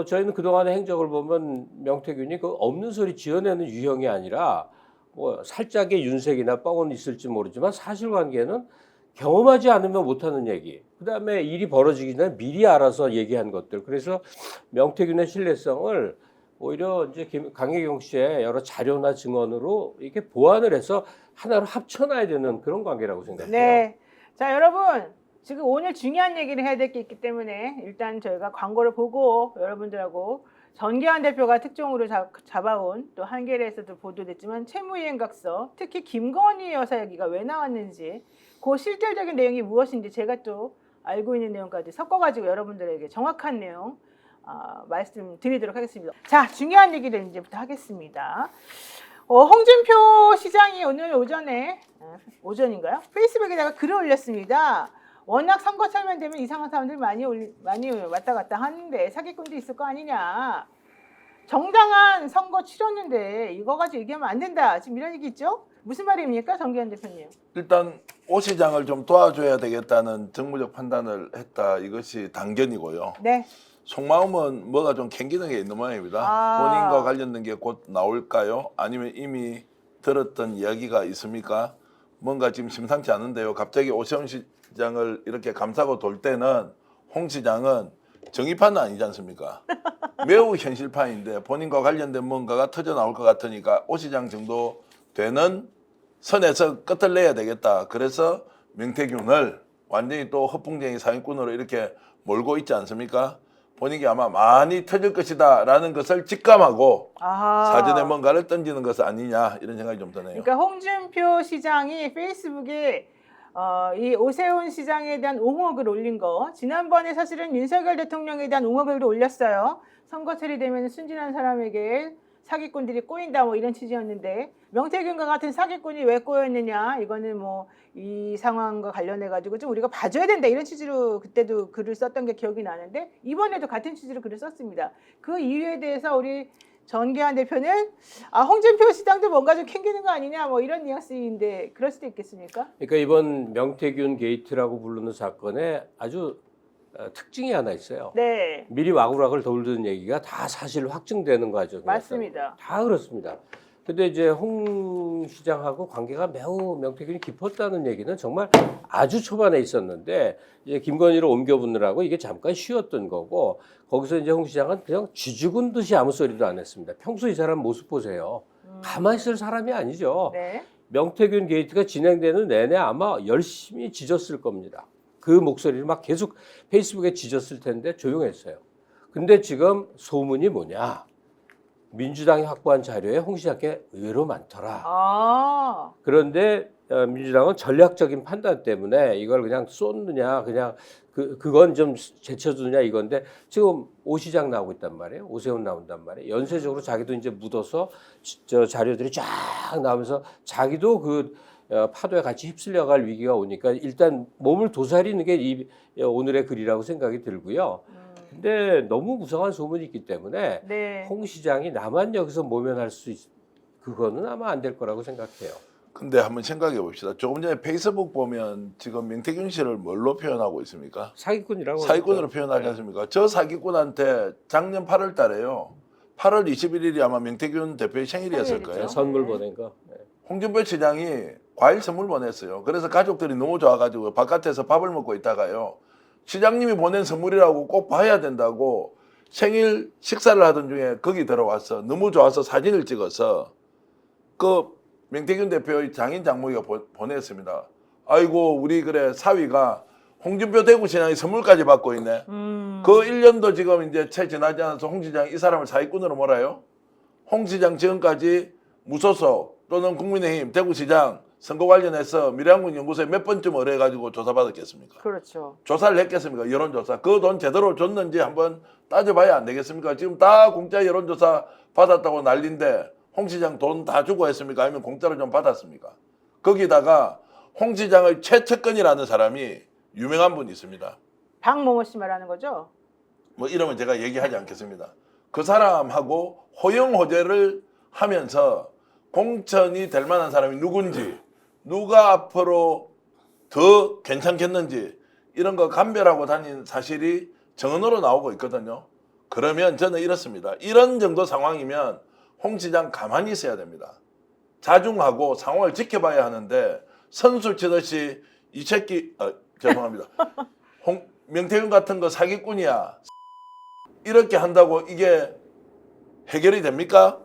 저희는 그동안의 행적을 보면 명태균이 그 없는 소리 지어내는 유형이 아니라 뭐 살짝의 윤색이나 뻥은 있을지 모르지만 사실관계는 경험하지 않으면 못하는 얘기. 그다음에 일이 벌어지기 전에 미리 알아서 얘기한 것들. 그래서 명태균의 신뢰성을 오히려 이제 강혜경 씨의 여러 자료나 증언으로 이렇게 보완을 해서 하나로 합쳐놔야 되는 그런 관계라고 생각해요. 네. 자, 여러분. 지금 오늘 중요한 얘기를 해야 될 게 있기 때문에 일단 저희가 광고를 보고 여러분들하고 전기환 대표가 특종으로 잡아온 또 한겨레에서도 보도됐지만 채무이행각서 특히 김건희 여사 얘기가 왜 나왔는지 그 실질적인 내용이 무엇인지 제가 또 알고 있는 내용까지 섞어가지고 여러분들에게 정확한 내용 말씀드리도록 하겠습니다. 자, 중요한 얘기를 이제부터 하겠습니다. 홍준표 시장이 오늘 오전인가요? 페이스북에다가 글을 올렸습니다. 워낙 선거 철면 되면 이상한 사람들 많이 왔다 갔다 하는데 사기꾼도 있을 거 아니냐. 정당한 선거 치렀는데 이거 가지고 얘기하면 안 된다. 지금 이런 얘기 있죠? 무슨 말입니까, 정기현 대표님? 일단 오 시장을 좀 도와줘야 되겠다는 정무적 판단을 했다. 이것이 당견이고요. 네. 속마음은 뭐가 좀 캥기는 게 있는 모양입니다. 본인과 관련된 게 곧 나올까요? 아니면 이미 들었던 이야기가 있습니까? 뭔가 지금 심상치 않은데요. 갑자기 오세훈 시장을 이렇게 감싸고 돌 때는 홍 시장은 정의파는 아니지 않습니까? 매우 현실파인데 본인과 관련된 뭔가가 터져 나올 것 같으니까 오 시장 정도 되는 선에서 끝을 내야 되겠다. 그래서 명태균을 완전히 또 허풍쟁이 사기꾼으로 이렇게 몰고 있지 않습니까? 본인이 아마 많이 터질 것이다 라는 것을 직감하고 사전에 뭔가를 던지는 것은 아니냐 이런 생각이 좀 드네요. 그러니까 홍준표 시장이 페이스북에 이 오세훈 시장에 대한 옹호글 올린 거, 지난번에 사실은 윤석열 대통령에 대한 옹호글도 올렸어요. 선거철이 되면 순진한 사람에게 사기꾼들이 꼬인다 뭐 이런 취지였는데, 명태균과 같은 사기꾼이 왜 꼬였느냐, 이거는 뭐 이 상황과 관련해 가지고 좀 우리가 봐줘야 된다 이런 취지로 그때도 글을 썼던 게 기억이 나는데, 이번에도 같은 취지로 글을 썼습니다. 그 이유에 대해서 우리 전기환 대표는 홍준표 시장도 뭔가 좀 캥기는 거 아니냐 뭐 이런 뉘앙스인데, 그럴 수도 있겠습니까? 그러니까 이번 명태균 게이트라고 부르는 사건에 아주 특징이 하나 있어요. 네, 미리 와구락을 돌리는 얘기가 다 사실 확증되는 과정이었어요. 맞습니다. 다 그렇습니다. 근데 이제 홍 시장하고 관계가 매우 명태균이 깊었다는 얘기는 정말 아주 초반에 있었는데 이제 김건희로 옮겨붙느라고 이게 잠깐 쉬었던 거고 거기서 이제 홍 시장은 그냥 쥐죽은 듯이 아무 소리도 안 했습니다. 평소 이 사람 모습 보세요. 가만히 있을 사람이 아니죠. 네. 명태균 게이트가 진행되는 내내 아마 열심히 짖었을 겁니다. 그 목소리를 막 계속 페이스북에 짖었을 텐데 조용했어요. 근데 지금 소문이 뭐냐? 민주당이 확보한 자료에 홍 시장께 의외로 많더라. 아, 그런데 민주당은 전략적인 판단 때문에 이걸 그냥 쏟느냐, 그냥 그건 좀 제쳐두냐 이건데 지금 오 시장 나오고 있단 말이에요. 오세훈 나온단 말이에요. 연쇄적으로 자기도 이제 묻어서 저 자료들이 쫙 나오면서 자기도 그 파도에 같이 휩쓸려갈 위기가 오니까 일단 몸을 도사리는 게 이 오늘의 글이라고 생각이 들고요. 근데 너무 무성한 소문이 있기 때문에 네. 홍 시장이 나만 여기서 모면할 수 그거는 아마 안 될 거라고 생각해요. 근데 한번 생각해 봅시다. 조금 전에 페이스북 보면 지금 명태균 씨를 뭘로 표현하고 있습니까? 사기꾼이라고 사기꾼으로 그러죠. 표현하지 않습니까? 저 사기꾼한테 작년 8월 달에요. 8월 21일이 아마 명태균 대표의 생일이었을 생일이죠. 거예요. 선물 보낸 거. 네. 홍준표 시장이 과일 선물 보냈어요. 그래서 가족들이 너무 좋아가지고 바깥에서 밥을 먹고 있다가요. 시장님이 보낸 선물이라고 꼭 봐야 된다고 생일 식사를 하던 중에 거기 들어와서 너무 좋아서 사진을 찍어서 그 명태균 대표의 장인 장모가 보냈습니다. 아이고 우리 그래 사위가 홍준표 대구시장이 선물까지 받고 있네. 그 1년도 지금 이제 채 지나지 않아서 홍 시장이 이 사람을 사기꾼으로 몰아요. 홍 시장 지금까지 무소속 또는 국민의힘 대구시장 선거 관련해서 미래한국 연구소에 몇 번쯤 의뢰해가지고 조사받았겠습니까? 그렇죠. 조사를 했겠습니까? 여론조사. 그 돈 제대로 줬는지 한번 따져봐야 안 되겠습니까? 지금 다 공짜 여론조사 받았다고 난리인데 홍 시장 돈 다 주고 했습니까? 아니면 공짜로 좀 받았습니까? 거기다가 홍 시장의 최측근이라는 사람이 유명한 분이 있습니다. 박모모 씨 말하는 거죠? 뭐 이러면 제가 얘기하지 않겠습니다. 그 사람하고 호영호재를 하면서 공천이 될 만한 사람이 누군지, 누가 앞으로 더 괜찮겠는지 이런 거 감별하고 다닌 사실이 정언으로 나오고 있거든요. 그러면 저는 이렇습니다. 이런 정도 상황이면 홍 시장 가만히 있어야 됩니다. 자중하고 상황을 지켜봐야 하는데 선수 치듯이 이 새끼 죄송합니다. 명태균 같은 거 사기꾼이야. 이렇게 한다고 이게 해결이 됩니까?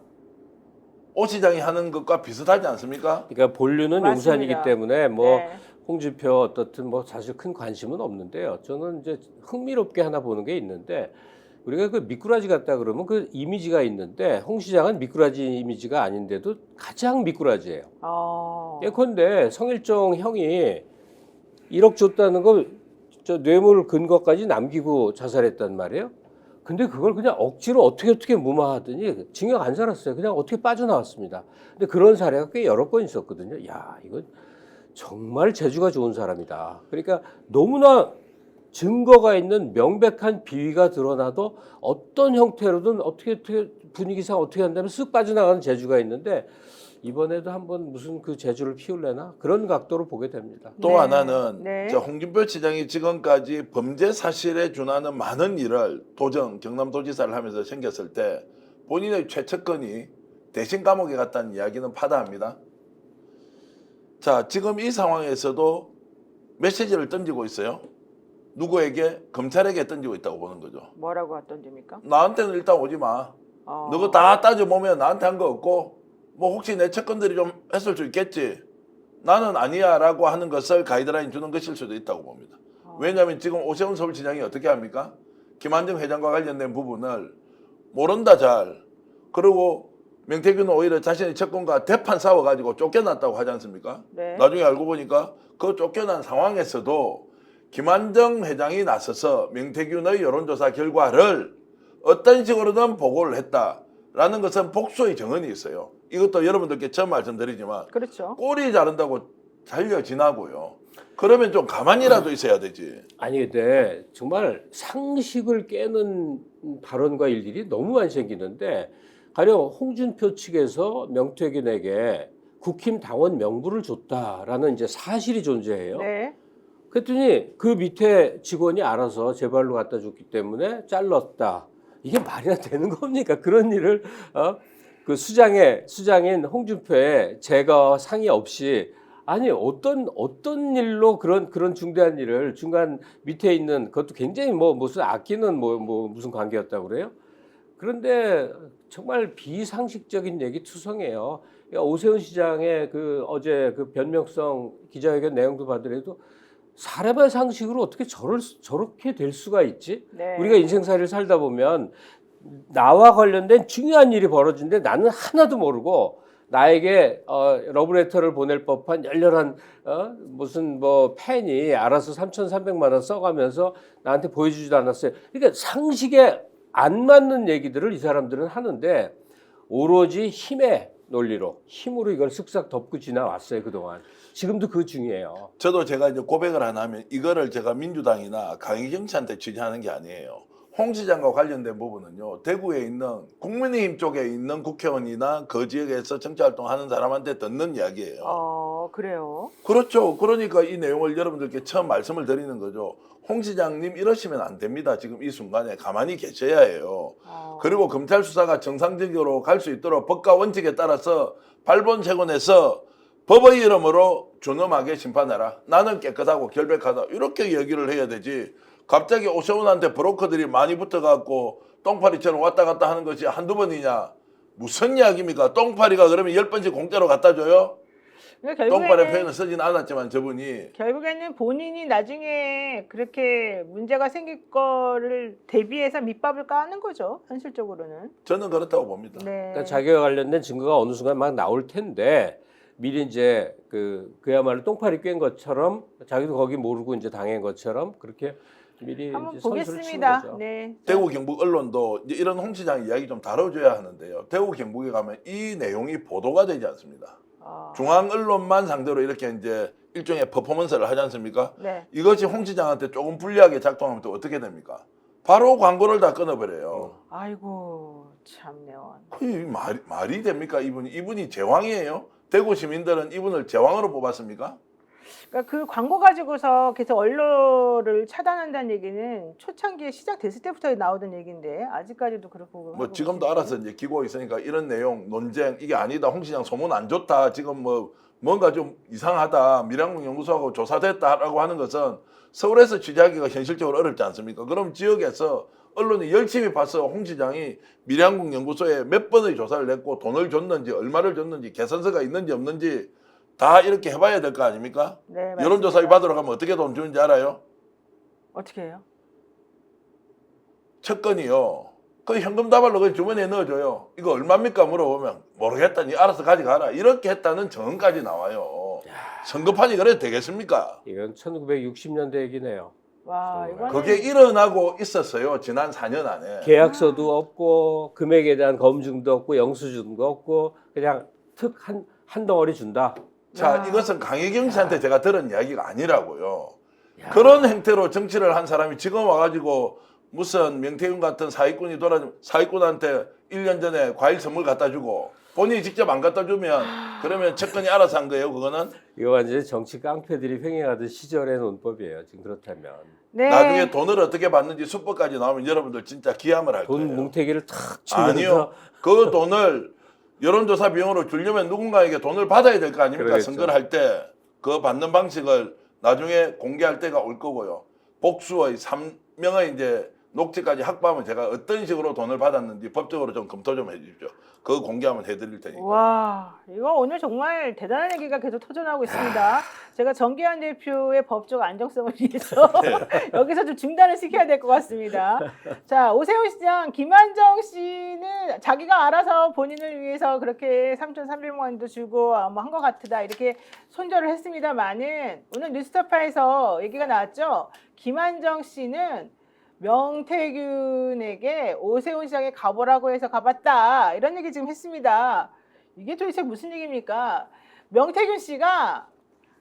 오 시장이 하는 것과 비슷하지 않습니까? 그러니까 본류는 맞습니다. 용산이기 때문에 뭐 네. 홍준표 어떻든 뭐 사실 큰 관심은 없는데요. 저는 이제 흥미롭게 하나 보는 게 있는데 우리가 그 미꾸라지 같다 그러면 그 이미지가 있는데 홍 시장은 미꾸라지 이미지가 아닌데도 가장 미꾸라지예요. 예컨대 성일종 형이 1억 줬다는 걸 저 뇌물 근거까지 남기고 자살했단 말이에요. 근데 그걸 그냥 억지로 어떻게 무마하더니 징역 안 살았어요. 그냥 어떻게 빠져나왔습니다. 근데 그런 사례가 꽤 여러 번 있었거든요. 야, 이건 정말 재주가 좋은 사람이다. 그러니까 너무나 증거가 있는 명백한 비위가 드러나도 어떤 형태로든 어떻게 분위기상 어떻게 한다면 쓱 빠져나가는 재주가 있는데 이번에도 한번 무슨 그 재주를 피울래나 그런 각도로 보게 됩니다. 또 네. 하나는 네. 저 홍준표 시장이 지금까지 범죄 사실에 준하는 많은 일을 경남도지사를 하면서 생겼을 때 본인의 최측근이 대신 감옥에 갔다는 이야기는 파다합니다. 자, 지금 이 상황에서도 메시지를 던지고 있어요. 누구에게? 검찰에게 던지고 있다고 보는 거죠. 뭐라고 던집니까? 나한테는 일단 오지 마. 너가 다 따져보면 나한테 한 거 없고 뭐 혹시 내 측근들이 좀 했을 수 있겠지. 나는 아니야 라고 하는 것을 가이드라인 주는 것일 수도 있다고 봅니다. 왜냐하면 지금 오세훈 서울시장이 어떻게 합니까? 김한정 회장과 관련된 부분을 모른다 잘. 그리고 명태균은 오히려 자신의 측근과 대판 싸워가지고 쫓겨났다고 하지 않습니까? 네. 나중에 알고 보니까 그 쫓겨난 상황에서도 김한정 회장이 나서서 명태균의 여론조사 결과를 어떤 식으로든 보고를 했다라는 것은 복수의 정언이 있어요. 이것도 여러분들께 처음 말씀드리지만 그렇죠. 꼴이 자른다고 잘려 지나고요. 그러면 좀 가만히라도 있어야 되지. 아니 근데 정말 상식을 깨는 발언과 일들이 너무 많이 생기는데 가령 홍준표 측에서 명태균에게 국힘 당원 명부를 줬다라는 이제 사실이 존재해요. 네. 그랬더니 그 밑에 직원이 알아서 제 발로 갖다 줬기 때문에 잘랐다. 이게 말이나 되는 겁니까? 그런 일을 그 수장인 홍준표의 제거 상의 없이 아니 어떤 일로 그런 중대한 일을 중간 밑에 있는 그것도 굉장히 뭐 무슨 아끼는 뭐 무슨 관계였다고 그래요? 그런데 정말 비상식적인 얘기 투성이에요. 그러니까 오세훈 시장의 그 어제 그 변명성 기자회견 내용도 봐더라도 사람의 상식으로 어떻게 저렇게 될 수가 있지? 네. 우리가 인생살이를 살다 보면 나와 관련된 중요한 일이 벌어진데 나는 하나도 모르고 나에게 러브레터를 보낼 법한 열렬한 무슨 뭐 팬이 알아서 3,300만 원 써가면서 나한테 보여주지도 않았어요. 그러니까 상식에 안 맞는 얘기들을 이 사람들은 하는데 오로지 힘의 논리로 힘으로 이걸 쓱싹 덮고 지나왔어요 그동안. 지금도 그 중이에요. 저도 제가 이제 고백을 하나 하면 이거를 제가 민주당이나 강희경 씨한테 지지하는 게 아니에요. 홍 시장과 관련된 부분은요. 대구에 있는 국민의힘 쪽에 있는 국회의원이나 그 지역에서 정치활동하는 사람한테 듣는 이야기예요. 그래요. 그렇죠. 그러니까 이 내용을 여러분들께 처음 말씀을 드리는 거죠. 홍 시장님 이러시면 안 됩니다. 지금 이 순간에 가만히 계셔야 해요. 그리고 검찰 수사가 정상적으로 갈 수 있도록 법과 원칙에 따라서 발본색원에서 법의 이름으로 준엄하게 심판해라. 나는 깨끗하고 결백하다. 이렇게 얘기를 해야 되지. 갑자기 오세훈한테 브로커들이 많이 붙어갖고 똥파리처럼 왔다 갔다 하는 것이 한두 번이냐. 무슨 이야기입니까? 똥파리가 그러면 10번씩 공짜로 갖다 줘요? 그러니까 똥파리 표현을 쓰진 않았지만 저분이. 결국에는 본인이 나중에 그렇게 문제가 생길 거를 대비해서 밑밥을 까는 거죠. 현실적으로는. 저는 그렇다고 봅니다. 네. 그러니까 자기와 관련된 증거가 어느 순간 막 나올 텐데 미리 이제 그야말로 똥파리 꿰인 것처럼 자기도 거기 모르고 이제 당한 것처럼 그렇게 미리 한번 이제 선수를 치는 보겠습니다. 거죠. 네. 대구 경북 언론도 이제 이런 홍 시장 이야기 좀 다뤄줘야 하는데요. 대구 경북에 가면 이 내용이 보도가 되지 않습니다. 중앙 언론만 상대로 이렇게 이제 일종의 퍼포먼스를 하지 않습니까? 네. 이것이 홍 시장한테 조금 불리하게 작동하면 또 어떻게 됩니까? 바로 광고를 다 끊어버려요. 아이고 참네요. 이 말이 됩니까? 이분이 제왕이에요? 대구 시민들은 이분을 제왕으로 뽑았습니까? 그러니까 그 광고 가지고서 계속 언론을 차단한다는 얘기는 초창기에 시작됐을 때부터 나오던 얘기인데 아직까지도 그렇고 뭐 지금도 알아서 이제 기고 있으니까 이런 내용 논쟁 이게 아니다. 홍 시장 소문 안 좋다. 지금 뭔가 좀 이상하다. 밀양국 연구소하고 조사됐다라고 하는 것은 서울에서 취재하기가 현실적으로 어렵지 않습니까? 그럼 지역에서 언론이 열심히 봐서 홍 시장이 밀양국 연구소에 몇 번의 조사를 냈고 돈을 줬는지 얼마를 줬는지 개선서가 있는지 없는지 다 이렇게 해봐야 될 거 아닙니까? 네, 맞습니다. 여론조사 받으러 가면 어떻게 돈 주는지 알아요? 어떻게 해요? 첫 건이요. 그 현금 다발로 그 주머니에 넣어줘요. 이거 얼마입니까? 물어보면 모르겠다. 니 알아서 가져가라. 이렇게 했다는 증언까지 나와요. 선거판이 그래도 되겠습니까? 이건 1960년대 얘기네요. 와 이거는 그게 일어나고 있었어요. 지난 4년 안에. 계약서도 없고 금액에 대한 검증도 없고 영수증도 없고 그냥 툭 한 덩어리 준다. 자, 이것은 강혜경 씨한테 제가 들은 이야기가 아니라고요. 그런 행태로 정치를 한 사람이 지금 와가지고 무슨 명태균 같은 사기꾼이 사기꾼한테 1년 전에 과일 선물 갖다 주고 본인이 직접 안 갖다 주면 그러면 측근이 알아서 한 거예요, 그거는? 이거 완전히 정치 깡패들이 횡행하던 시절의 논법이에요. 지금 그렇다면. 네. 나중에 돈을 어떻게 받는지 수법까지 나오면 여러분들 진짜 기함을 할 거예요. 돈 뭉태기를 탁 치면서 아니요. 그 돈을 여론조사 비용으로 주려면 누군가에게 돈을 받아야 될 거 아닙니까? 그러겠죠. 선거를 할 때 그 받는 방식을 나중에 공개할 때가 올 거고요. 복수의 3명의 이제 녹취까지 확보하면 제가 어떤 식으로 돈을 받았는지 법적으로 좀 검토 좀 해주십시오. 그거 공개하면 해드릴 테니까. 와 이거 오늘 정말 대단한 얘기가 계속 터져나오고 있습니다. 제가 정기환 대표의 법적 안정성을 위해서 여기서 좀 중단을 시켜야 될 것 같습니다. 자 오세훈 시장 김한정 씨는 자기가 알아서 본인을 위해서 그렇게 3,300만 원도 주고 한 것 같다 이렇게 손절을 했습니다만은 오늘 뉴스타파에서 얘기가 나왔죠. 김한정 씨는 명태균에게 오세훈 시장에 가보라고 해서 가봤다 이런 얘기 지금 했습니다. 이게 도대체 무슨 얘기입니까? 명태균 씨가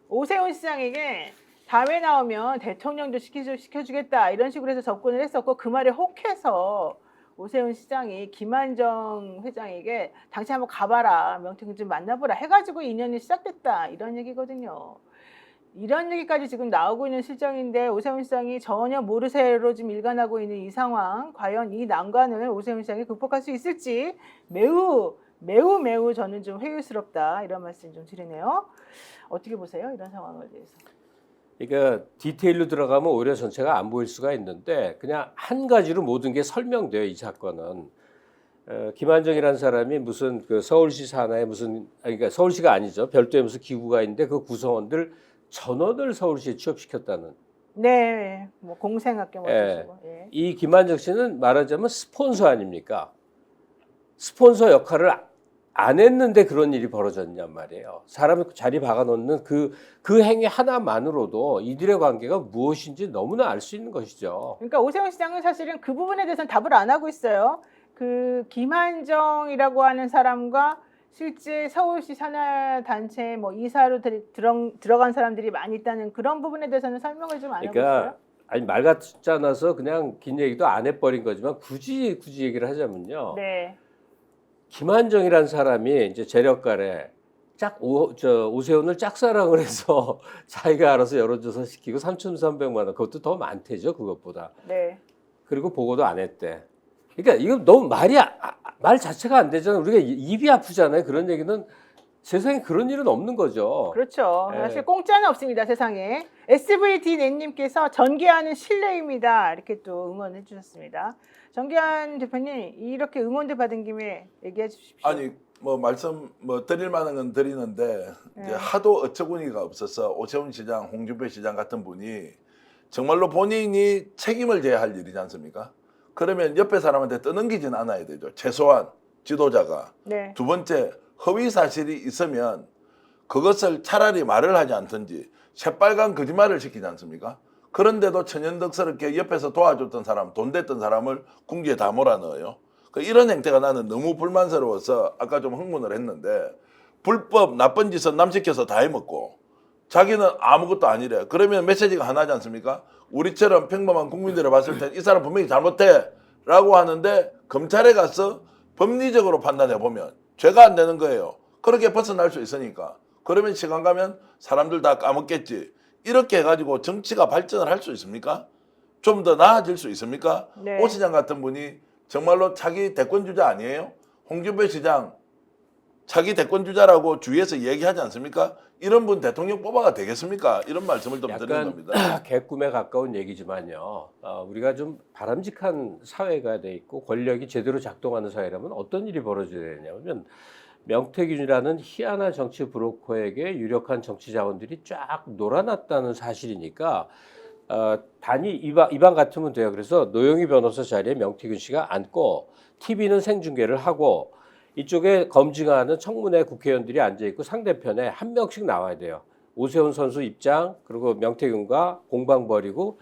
오세훈 시장에게 다음에 나오면 대통령도 시켜주겠다 이런 식으로 해서 접근을 했었고 그 말에 혹해서 오세훈 시장이 김한정 회장에게 당신 한번 가봐라 명태균 좀 만나보라 해가지고 인연이 시작됐다 이런 얘기거든요. 이런 얘기까지 지금 나오고 있는 실정인데 오세훈 시장이 전혀 모르쇠로 지금 일관하고 있는 이 상황 과연 이 난관을 오세훈 시장이 극복할 수 있을지 매우 매우 매우 저는 좀 회의스럽다 이런 말씀 좀 드리네요. 어떻게 보세요? 이런 상황을 대해서. 그러니까 디테일로 들어가면 오히려 전체가 안 보일 수가 있는데 그냥 한 가지로 모든 게 설명돼요. 이 사건은 김한정이라는 사람이 무슨 그 서울시 산하에 무슨 그러니까 서울시가 아니죠. 별도의 무슨 기구가 있는데 그 구성원들 전원을 서울시에 취업시켰다는. 네, 뭐 공생학교 뭐 예. 어쩌고. 예. 이 김한정 씨는 말하자면 스폰서 아닙니까? 스폰서 역할을 안 했는데 그런 일이 벌어졌냔 말이에요. 사람을 자리 박아놓는 그 행위 하나만으로도 이들의 관계가 무엇인지 너무나 알 수 있는 것이죠. 그러니까 오세훈 시장은 사실은 그 부분에 대해서는 답을 안 하고 있어요. 그 김한정이라고 하는 사람과 실제 서울시 산하단체 뭐 이사로 들어간 사람들이 많이 있다는 그런 부분에 대해서는 설명을 좀 안 하고 있어요. 그러니까 아니 말 같지 않아서 그냥 긴 얘기도 안 해버린 거지만 굳이 얘기를 하자면요. 네, 김한정이라는 사람이 이제 재력가래 오세훈을 짝사랑을 해서 자기가 알아서 여론조사 시키고 3,300만 원 그것도 더 많대죠 그것보다. 네. 그리고 보고도 안 했대. 그러니까 이거 너무 말 자체가 안 되잖아요. 우리가 입이 아프잖아요. 그런 얘기는 세상에 그런 일은 없는 거죠. 그렇죠. 예. 사실 공짜는 없습니다 세상에. SVD넷님께서 전개하는 신뢰입니다. 이렇게 또 응원해 주셨습니다. 정기환 대표님 이렇게 응원도 받은 김에 얘기해 주십시오. 아니 뭐 말씀 뭐 드릴 만한 건 드리는데 네. 이제 하도 어처구니가 없어서 오세훈 시장, 홍준표 시장 같은 분이 정말로 본인이 책임을 져야 할 일이지 않습니까? 그러면 옆에 사람한테 떠넘기진 않아야 되죠. 최소한 지도자가. 네. 두 번째 허위 사실이 있으면 그것을 차라리 말을 하지 않든지 새빨간 거짓말을 시키지 않습니까? 그런데도 천연덕스럽게 옆에서 도와줬던 사람, 돈 됐던 사람을 궁지에 다 몰아넣어요. 이런 행태가 나는 너무 불만스러워서 아까 좀 흥분을 했는데 불법 나쁜 짓은 남 시켜서 다 해먹고 자기는 아무것도 아니래. 그러면 메시지가 하나지 않습니까? 우리처럼 평범한 국민들을 봤을 때 이 사람 분명히 잘못해 라고 하는데 검찰에 가서 법리적으로 판단해 보면 죄가 안 되는 거예요. 그렇게 벗어날 수 있으니까. 그러면 시간 가면 사람들 다 까먹겠지. 이렇게 해가지고 정치가 발전을 할 수 있습니까? 좀 더 나아질 수 있습니까? 네. 오 시장 같은 분이 정말로 차기 대권주자 아니에요? 홍준표 시장 차기 대권주자라고 주위에서 얘기하지 않습니까? 이런 분 대통령 뽑아가 되겠습니까? 이런 말씀을 좀 드리는 약간 겁니다. 개꿈에 가까운 얘기지만요. 우리가 좀 바람직한 사회가 돼 있고 권력이 제대로 작동하는 사회라면 어떤 일이 벌어져야 되냐면 명태균이라는 희한한 정치 브로커에게 유력한 정치 자원들이 쫙 놀아났다는 사실이니까 단위 이방 같으면 돼요. 그래서 노영희 변호사 자리에 명태균 씨가 앉고 TV는 생중계를 하고 이쪽에 검증하는 청문회 국회의원들이 앉아있고 상대편에 한 명씩 나와야 돼요. 오세훈 선수 입장 그리고 명태균과 공방 벌이고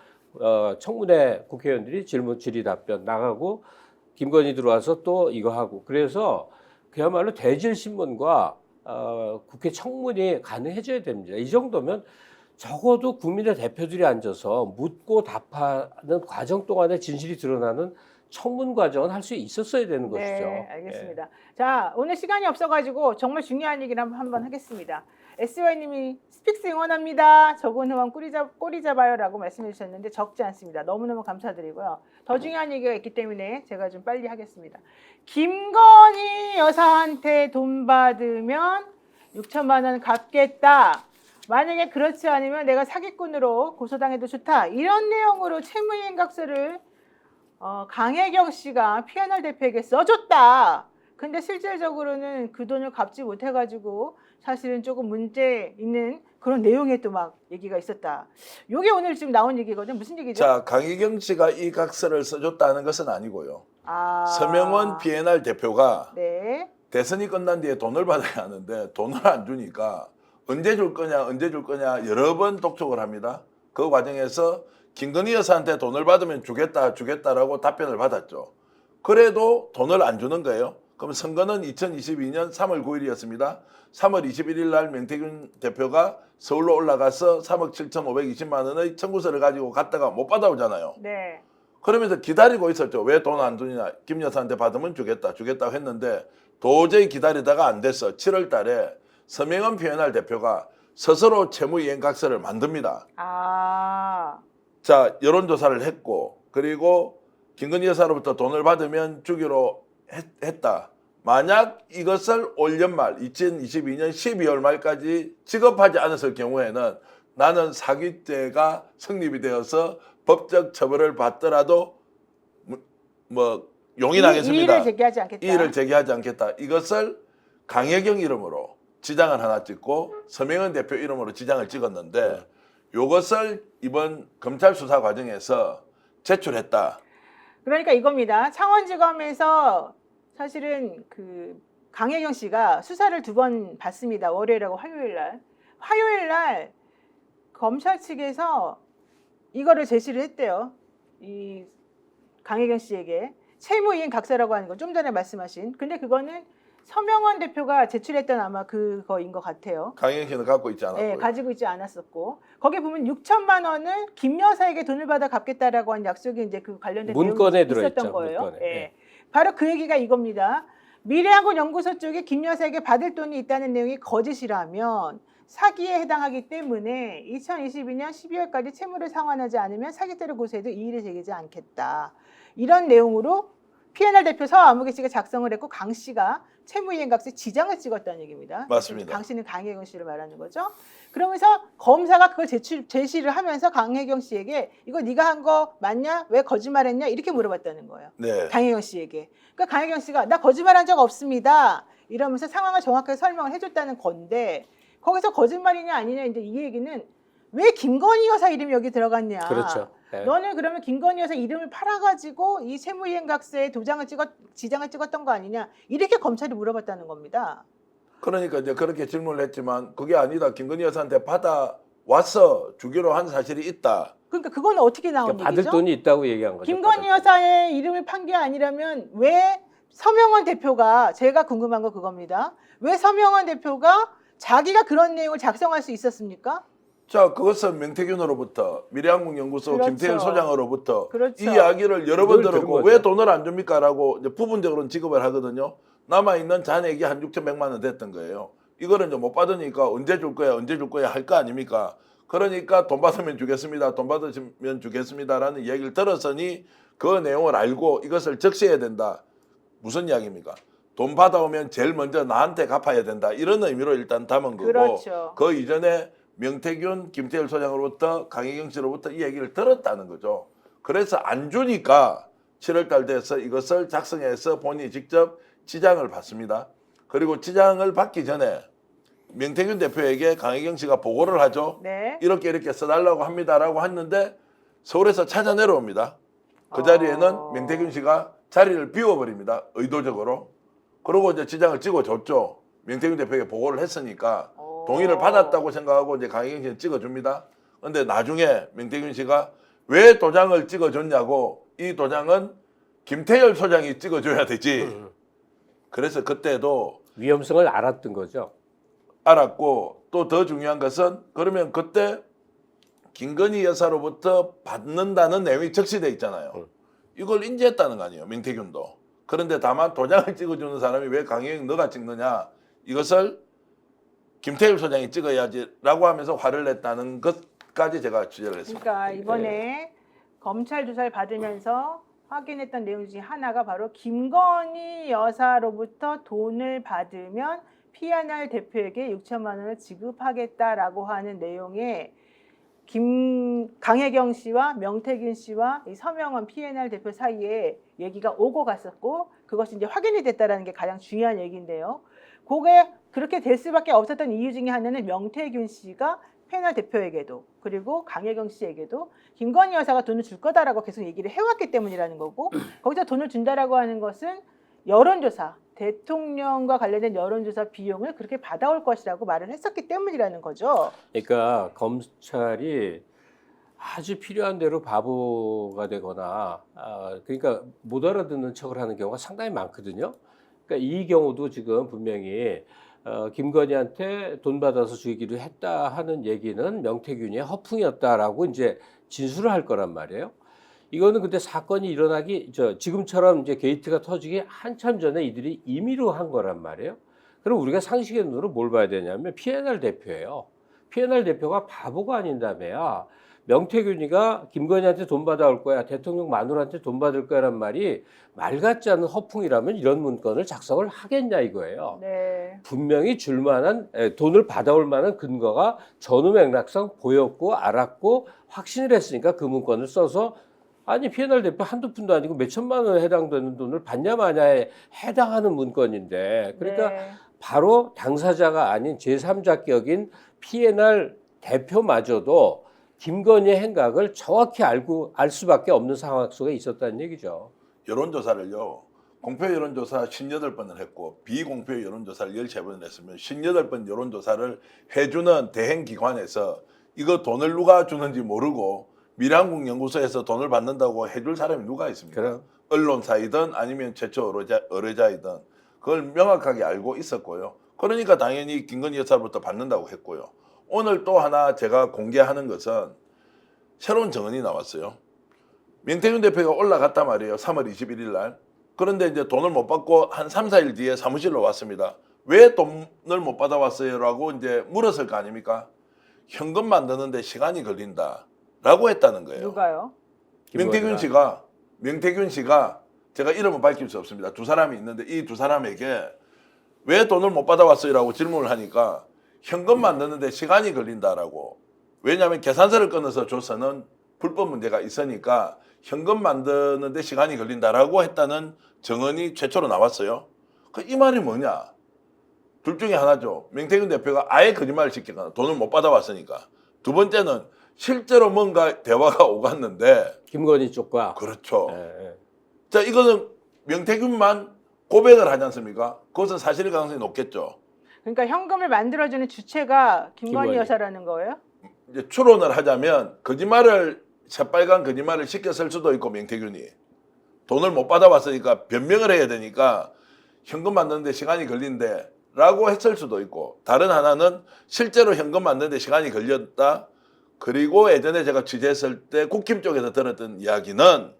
청문회 국회의원들이 질의 답변 나가고 김건희 들어와서 또 이거 하고 그래서 그야말로 대질신문과 국회 청문이 가능해져야 됩니다. 이 정도면 적어도 국민의 대표들이 앉아서 묻고 답하는 과정 동안에 진실이 드러나는 청문 과정은 할 수 있었어야 되는 것이죠. 네, 알겠습니다. 자, 오늘 시간이 없어가지고 정말 중요한 얘기를 한번 하겠습니다. SY님이 스픽스 응원합니다. 적은 후원 꼬리 잡아요라고 말씀해 주셨는데 적지 않습니다. 너무너무 감사드리고요. 더 중요한 얘기가 있기 때문에 제가 좀 빨리 하겠습니다. 김건희 여사한테 돈 받으면 6천만 원 갚겠다. 만약에 그렇지 않으면 내가 사기꾼으로 고소당해도 좋다. 이런 내용으로 채무이행각서를 강혜경 씨가 피아노 대표에게 써줬다. 근데 실질적으로는 그 돈을 갚지 못해가지고 사실은 조금 문제 있는 그런 내용의 또 막 얘기가 있었다. 이게 오늘 지금 나온 얘기거든요. 무슨 얘기죠? 자, 강희경 씨가 이 각서를 써줬다는 것은 아니고요. 서명원 비엔알 대표가 네. 대선이 끝난 뒤에 돈을 받아야 하는데 돈을 안 주니까 언제 줄 거냐 여러 번 독촉을 합니다. 그 과정에서 김건희 여사한테 돈을 받으면 주겠다라고 답변을 받았죠. 그래도 돈을 안 주는 거예요. 그럼 선거는 2022년 3월 9일이었습니다. 3월 21일 날 명태균 대표가 서울로 올라가서 3억 7,520만 원의 청구서를 가지고 갔다가 못 받아오잖아요. 네. 그러면서 기다리고 있었죠. 왜 돈 안 주냐. 김 여사한테 받으면 주겠다고 했는데 도저히 기다리다가 안 됐어. 7월 달에 서명원 비엔알 대표가 스스로 채무이행각서를 만듭니다. 자, 여론조사를 했고 그리고 김건희 여사로부터 돈을 받으면 주기로 했다. 만약 이것을 올 연말 2022년 12월 말까지 지급하지 않았을 경우에는 나는 사기죄가 성립이 되어서 법적 처벌을 받더라도 뭐 용인하겠습니다. 이의를 제기하지 않겠다. 이의를 제기하지 않겠다. 이것을 강혜경 이름으로 지장을 하나 찍고 서명은 대표 이름으로 지장을 찍었는데 이것을 이번 검찰 수사 과정에서 제출했다. 그러니까 이겁니다. 창원지검에서 사실은 그 강혜경 씨가 수사를 2번 받습니다. 월요일하고 화요일 날. 화요일 날 검찰 측에서 이거를 제시를 했대요. 이 강혜경 씨에게 채무이행 각서라고 하는 거 좀 전에 말씀하신. 근데 그거는 서명원 대표가 제출했던 아마 그거인 것 같아요. 강혜경 씨는 갖고 있지 않았고요. 네, 가지고 있지 않았었고 거기에 보면 6천만 원을 김 여사에게 돈을 받아 갚겠다라고 한 약속이 이제 그 관련된 문건에 내용이 들어있죠, 있었던 거예요. 문건에. 예. 네. 바로 그 얘기가 이겁니다. 미래항공연구소 쪽에 김 여사에게 받을 돈이 있다는 내용이 거짓이라면 사기에 해당하기 때문에 2022년 12월까지 채무를 상환하지 않으면 사기죄를 고소해도 이의를 제기하지 않겠다. 이런 내용으로 P&R 대표 서아무개 씨가 작성을 했고 강 씨가 채무이행각서에 지장을 찍었다는 얘기입니다. 맞습니다. 강 씨는 강혜경 씨를 말하는 거죠. 그러면서 검사가 그걸 제시를 하면서 강혜경 씨에게 이거 네가 한 거 맞냐? 왜 거짓말했냐? 이렇게 물어봤다는 거예요. 네. 강혜경 씨에게. 그러니까 강혜경 씨가 나 거짓말한 적 없습니다. 이러면서 상황을 정확하게 설명을 해줬다는 건데 거기서 거짓말이냐 아니냐 이제 이 얘기는 왜 김건희 여사 이름이 여기 들어갔냐? 그렇죠. 네. 너는 그러면 김건희 여사 이름을 팔아가지고 이 채무이행각서에 지장을 찍었던 거 아니냐? 이렇게 검찰이 물어봤다는 겁니다. 그러니까 이제 그렇게 질문을 했지만 그게 아니다. 김건희 여사한테 받아와서 주기로 한 사실이 있다. 그러니까 그건 어떻게 나온 그러니까 받을 얘기죠? 돈이 있다고 얘기한 거죠. 김건희 받을 여사의 이름을 판 게 아니라면 왜 서명원 대표가 제가 궁금한 거 그겁니다. 왜 서명원 대표가 자기가 그런 내용을 작성할 수 있었습니까? 자, 그것은 명태균으로부터 미래항공연구소 그렇죠. 김태일 소장으로부터 그렇죠. 이 이야기를 여러 번 늘 들은 들었고 거죠. 왜 돈을 안 줍니까라고 이제 부분적으로는 지급을 하거든요. 남아있는 잔액이 한 6,100만 원 됐던 거예요. 이거를 이제 못 받으니까 언제 줄 거야 할 거 아닙니까? 그러니까 돈 받으면 주겠습니다. 돈 받으시면 주겠습니다라는 얘기를 들었으니 그 내용을 알고 이것을 적시해야 된다. 무슨 이야기입니까? 돈 받아오면 제일 먼저 나한테 갚아야 된다. 이런 의미로 일단 담은 거고 그렇죠. 그 이전에 명태균, 김태일 소장으로부터 강혜경 씨로부터 이 얘기를 들었다는 거죠. 그래서 안 주니까 7월 달 돼서 이것을 작성해서 본인이 직접 지장을 받습니다. 그리고 지장을 받기 전에 명태균 대표에게 강혜경 씨가 보고를 하죠. 네. 이렇게 써달라고 합니다라고 했는데 서울에서 찾아 내려옵니다. 그 자리에는 명태균 씨가 자리를 비워버립니다. 의도적으로. 그러고 이제 지장을 찍어줬죠. 명태균 대표에게 보고를 했으니까 동의를 받았다고 생각하고 이제 강혜경 씨는 찍어줍니다. 근데 나중에 명태균 씨가 왜 도장을 찍어줬냐고 이 도장은 김태열 소장이 찍어줘야 되지. 그래서 그때도 위험성을 알았던 거죠. 알았고 또 더 중요한 것은 그러면 그때 김건희 여사로부터 받는다는 내용이 적시돼 있잖아요. 이걸 인지했다는 거 아니에요. 명태균도. 그런데 다만 도장을 찍어주는 사람이 왜 강혜경 너가 찍느냐. 이것을 김태일 소장이 찍어야지라고 하면서 화를 냈다는 것까지 제가 취재를 했습니다. 그러니까 이번에 검찰 조사를 받으면서 확인했던 내용 중에 하나가 바로 김건희 여사로부터 돈을 받으면 P&R 대표에게 6천만 원을 지급하겠다라고 하는 내용에 강혜경 씨와 명태균 씨와 이 서명원 P&R 대표 사이에 얘기가 오고 갔었고 그것이 이제 확인이 됐다라는 게 가장 중요한 얘기인데요. 그게 그렇게 될 수밖에 없었던 이유 중에 하나는 명태균 씨가 P&R 대표에게도 그리고 강혜경 씨에게도 김건희 여사가 돈을 줄 거다라고 계속 얘기를 해왔기 때문이라는 거고 거기서 돈을 준다라고 하는 것은 여론조사, 대통령과 관련된 여론조사 비용을 그렇게 받아올 것이라고 말을 했었기 때문이라는 거죠. 그러니까 검찰이 아주 필요한 대로 바보가 되거나 그러니까 못 알아듣는 척을 하는 경우가 상당히 많거든요. 그러니까 이 경우도 지금 분명히 김건희한테 돈 받아서 주기로 했다 하는 얘기는 명태균의 허풍이었다라고 이제 진술을 할 거란 말이에요. 이거는 근데 사건이 일어나기 지금처럼 이제 게이트가 터지기 한참 전에 이들이 임의로 한 거란 말이에요. 그럼 우리가 상식의 눈으로 뭘 봐야 되냐면 P&R 대표예요. P&R 대표가 바보가 아닌다며야. 명태균이가 김건희한테 돈 받아올 거야, 대통령 마누라한테 돈 받을 거야란 말이 말 같지 않은 허풍이라면 이런 문건을 작성을 하겠냐 이거예요. 네. 분명히 줄 만한 돈을 받아올 만한 근거가 전후 맥락상 보였고 알았고 확신을 했으니까 그 문건을 써서 아니 P&R 대표 한두 푼도 아니고 몇 천만 원에 해당되는 돈을 받냐 마냐에 해당하는 문건인데 그러니까 네. 바로 당사자가 아닌 제3자격인 P&R 대표마저도 김건희의 행각을 정확히 알 수밖에 없는 상황 속에 있었다는 얘기죠. 여론조사를요. 공표 여론조사 18번을 했고 비공표 여론조사를 13번을 했으면 18번 여론조사를 해주는 대행기관에서 이거 돈을 누가 주는지 모르고 미래한국연구소에서 돈을 받는다고 해줄 사람이 누가 있습니까? 그럼. 언론사이든 아니면 최초 의뢰자이든 그걸 명확하게 알고 있었고요. 그러니까 당연히 김건희 여사로부터 받는다고 했고요. 오늘 또 하나 제가 공개하는 것은 새로운 정언이 나왔어요. 명태균 대표가 올라갔단 말이에요. 3월 21일 날. 그런데 이제 돈을 못 받고 한 3, 4일 뒤에 사무실로 왔습니다. 왜 돈을 못 받아왔어요? 라고 이제 물었을 거 아닙니까? 현금 만드는데 시간이 걸린다. 라고 했다는 거예요. 누가요? 명태균 씨가 제가 이름은 밝힐 수 없습니다. 두 사람이 있는데 이 두 사람에게 왜 돈을 못 받아왔어요? 라고 질문을 하니까 현금 만드는데 시간이 걸린다라고. 왜냐하면 계산서를 끊어서 줘서는 불법 문제가 있으니까 현금 만드는데 시간이 걸린다라고 했다는 정언이 최초로 나왔어요. 이 말이 뭐냐? 둘 중에 하나죠. 명태균 대표가 아예 거짓말을 시키거나 돈을 못 받아왔으니까. 두 번째는 실제로 뭔가 대화가 오갔는데 김건희 쪽과. 그렇죠. 예. 자, 이거는 명태균만 고백을 하지 않습니까? 그것은 사실일 가능성이 높겠죠. 그러니까 현금을 만들어주는 주체가 김건희 김건희. 여사라는 거예요? 이제 추론을 하자면 새빨간 거짓말을 시켰을 수도 있고 명태균이 돈을 못 받아왔으니까 변명을 해야 되니까 현금 만드는데 시간이 걸린대 라고 했을 수도 있고 다른 하나는 실제로 현금 만드는데 시간이 걸렸다. 그리고 예전에 제가 취재했을 때 국힘 쪽에서 들었던 이야기는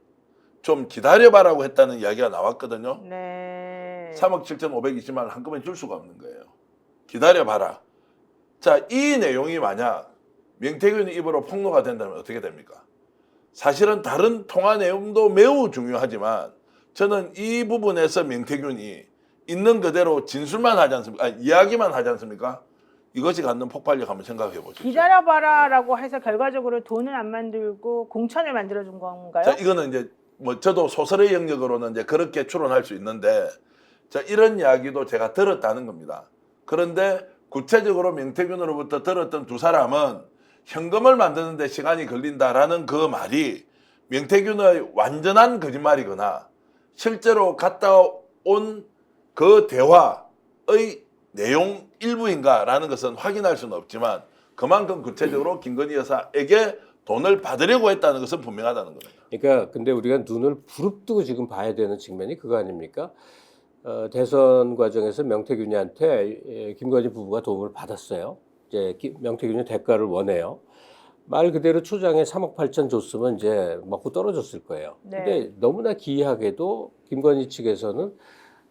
좀 기다려봐라고 했다는 이야기가 나왔거든요. 네. 3억 7,520만 원 한꺼번에 줄 수가 없는 거예요. 기다려봐라. 자, 이 내용이 만약 명태균 입으로 폭로가 된다면 어떻게 됩니까? 사실은 다른 통화 내용도 매우 중요하지만 저는 이 부분에서 명태균이 있는 그대로 진술만 하지 않습니까? 이야기만 하지 않습니까? 이것이 갖는 폭발력 한번 생각해 보시죠. 기다려봐라라고 해서 결과적으로 돈을 안 만들고 공천을 만들어준 건가요? 자, 이거는 이제 뭐 저도 소설의 영역으로는 이제 그렇게 추론할 수 있는데 자, 이런 이야기도 제가 들었다는 겁니다. 그런데 구체적으로 명태균으로부터 들었던 두 사람은 현금을 만드는데 시간이 걸린다라는 그 말이 명태균의 완전한 거짓말이거나 실제로 갔다 온 그 대화의 내용 일부인가라는 것은 확인할 수는 없지만 그만큼 구체적으로 김건희 여사에게 돈을 받으려고 했다는 것은 분명하다는 겁니다. 그러니까 근데 우리가 눈을 부릅뜨고 지금 봐야 되는 측면이 그거 아닙니까? 대선 과정에서 명태균이한테 김건희 부부가 도움을 받았어요. 이제 명태균이 대가를 원해요. 말 그대로 초장에 3억 8천 줬으면 이제 먹고 떨어졌을 거예요. 네. 근데 너무나 기이하게도 김건희 측에서는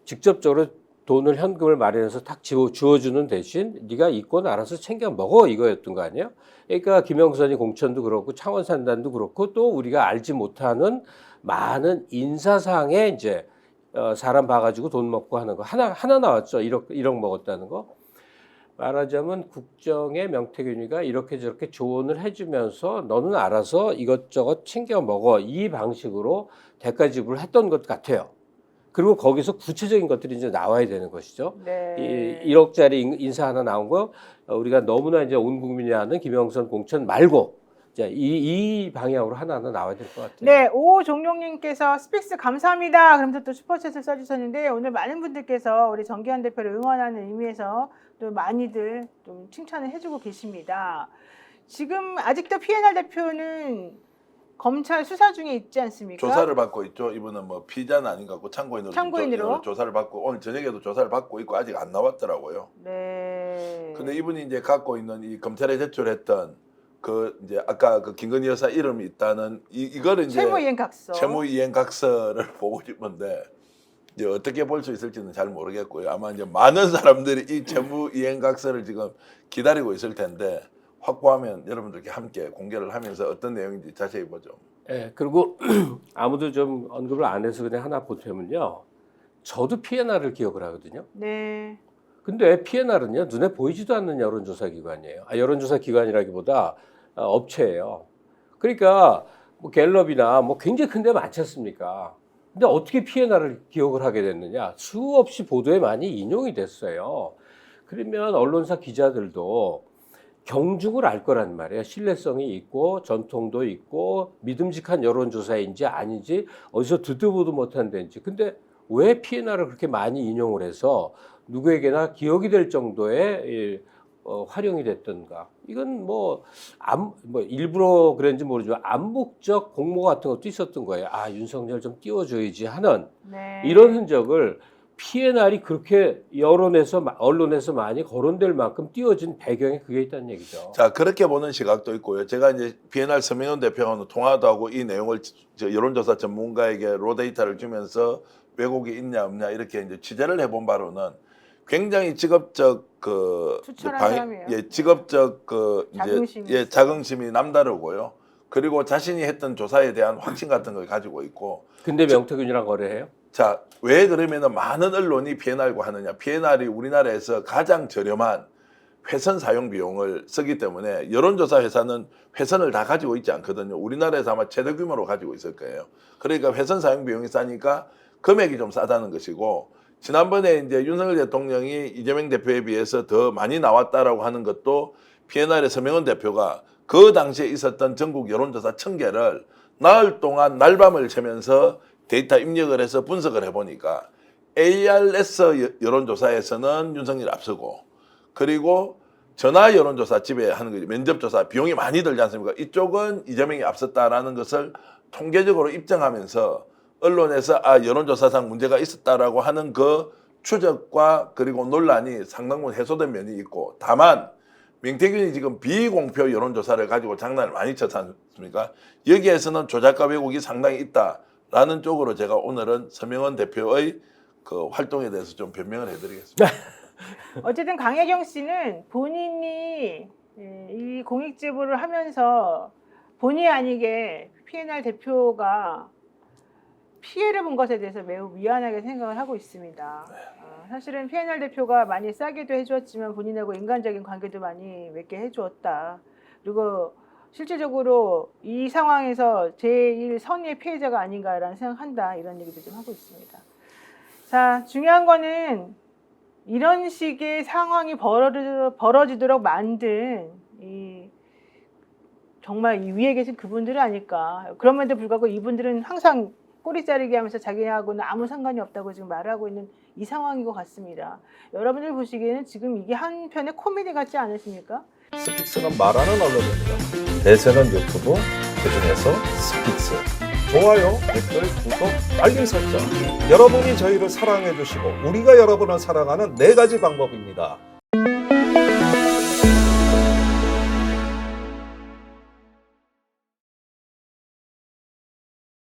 직접적으로 돈을 현금을 마련해서 탁 주어주는 대신 네가 이권 알아서 챙겨 먹어 이거였던 거 아니에요? 그러니까 김영선이 공천도 그렇고 창원 산단도 그렇고 또 우리가 알지 못하는 많은 인사상에 이제 사람 봐가지고 돈 먹고 하는 거 하나 나왔죠. 1억 먹었다는 거. 말하자면 국정에 명태균이가 이렇게 저렇게 조언을 해주면서 너는 알아서 이것저것 챙겨 먹어 이 방식으로 대가 지불을 했던 것 같아요. 그리고 거기서 구체적인 것들이 이제 나와야 되는 것이죠. 네. 1억짜리 인사 하나 나온 거 우리가 너무나 이제 온 국민이 아는 김영선 공천 말고 이제 이 방향으로 하나하나 나와야 될 것 같아요. 네, 오종룡님께서 스픽스 감사합니다. 그러면서 또 슈퍼챗을 써주셨는데 오늘 많은 분들께서 우리 정기환 대표를 응원하는 의미에서 또 많이들 좀 칭찬을 해주고 계십니다. 지금 아직도 P&R 대표는 검찰 수사 중에 있지 않습니까? 조사를 받고 있죠. 이분은 뭐 피의자는 아닌 것 같고 참고인으로 조사를 받고 오늘 저녁에도 조사를 받고 있고 아직 안 나왔더라고요. 네. 근데 이분이 이제 갖고 있는 이 검찰에 제출했던 그 이제 아까 그 김건희 여사 이름이 있다는 이거를 이제 채무이행각서를 보고 싶은데 이제 어떻게 볼 수 있을지는 잘 모르겠고요. 아마 이제 많은 사람들이 이 채무이행각서를 지금 기다리고 있을 텐데 확보하면 여러분들께 함께 공개를 하면서 어떤 내용인지 자세히 보죠. 예, 그리고 아무도 좀 언급을 안 해서 그냥 하나 보태면요. 저도 PNR을 기억을 하거든요. 네. 근데 PNR은요, 눈에 보이지도 않는 여론조사 기관이에요. 여론조사 기관이라기보다 업체예요. 그러니까 뭐 갤럽이나 뭐 굉장히 큰 데 많지 않습니까? 근데 어떻게 PNR을 기억을 하게 됐느냐? 수없이 보도에 많이 인용이 됐어요. 그러면 언론사 기자들도 경중을 알 거란 말이에요. 신뢰성이 있고 전통도 있고 믿음직한 여론조사인지 아닌지 어디서 듣도 보도 못한 데인지. 근데 왜 PNR을 그렇게 많이 인용을 해서 누구에게나 기억이 될 정도의 활용이 됐던가? 이건 뭐 일부러 그랬는지 모르지만 암묵적 공모 같은 것도 있었던 거예요. 윤석열 좀 띄워줘야지 하는 네. 이런 흔적을 PNR이 그렇게 언론에서 많이 거론될 만큼 띄워진 배경에 그게 있다는 얘기죠. 자, 그렇게 보는 시각도 있고요. 제가 이제 PNR 서명현 대표하고는 통화도 하고 이 내용을 여론조사 전문가에게 로데이터를 주면서 왜곡이 있냐 없냐 이렇게 이제 취재를 해본 바로는 굉장히 직업적 투철한 사람이에요. 직업적 자긍심이 자긍심이 남다르고요. 그리고 자신이 했던 조사에 대한 확신 같은 걸 가지고 있고. 근데 명태균이랑 거래해요? 자, 왜 그러면은 많은 언론이 PNR과 하느냐? PNR이 우리나라에서 가장 저렴한 회선 사용 비용을 쓰기 때문에 여론조사 회사는 회선을 다 가지고 있지 않거든요. 우리나라에서 아마 최대 규모로 가지고 있을 거예요. 그러니까 회선 사용 비용이 싸니까 금액이 좀 싸다는 것이고, 지난번에 이제 윤석열 대통령이 이재명 대표에 비해서 더 많이 나왔다라고 하는 것도 PNR의 서명은 대표가 그 당시에 있었던 전국 여론조사 1000개를 나흘 동안 날밤을 새면서 데이터 입력을 해서 분석을 해보니까 ARS 여론조사에서는 윤석열이 앞서고, 그리고 전화 여론조사 집에 하는 거죠. 면접조사 비용이 많이 들지 않습니까? 이쪽은 이재명이 앞섰다라는 것을 통계적으로 입증하면서 언론에서 여론조사상 문제가 있었다라고 하는 그 추적과 그리고 논란이 상당 부분 해소된 면이 있고, 다만 명태균이 지금 비공표 여론조사를 가지고 장난을 많이 쳤지 않습니까? 여기에서는 조작과 왜곡이 상당히 있다라는 쪽으로 제가 오늘은 서명은 대표의 그 활동에 대해서 좀 변명을 해드리겠습니다. 어쨌든 강혜경 씨는 본인이 이 공익 제보를 하면서 본의 아니게 PNR 대표가 피해를 본 것에 대해서 매우 미안하게 생각을 하고 있습니다. 사실은 PNR 대표가 많이 싸게도 해주었지만 본인하고 인간적인 관계도 많이 맺게 해주었다. 그리고 실질적으로 이 상황에서 제일 선의의 피해자가 아닌가라는 생각한다. 이런 얘기도 좀 하고 있습니다. 자, 중요한 거는 이런 식의 상황이 벌어지도록 만든 정말 이 위에 계신 그분들은 아닐까. 그럼에도 불구하고 이분들은 항상 꼬리 자르기 하면서 자기하고는 아무 상관이 없다고 지금 말하고 있는 이 상황인 것 같습니다. 여러분들 보시기에는 지금 이게 한편의 코미디 같지 않으십니까? 스픽스는 말하는 언론입니다. 대세는 유튜브, 그중에서 스픽스. 좋아요, 댓글, 구독, 알림 설정. 여러분이 저희를 사랑해 주시고 우리가 여러분을 사랑하는 4가지 방법입니다.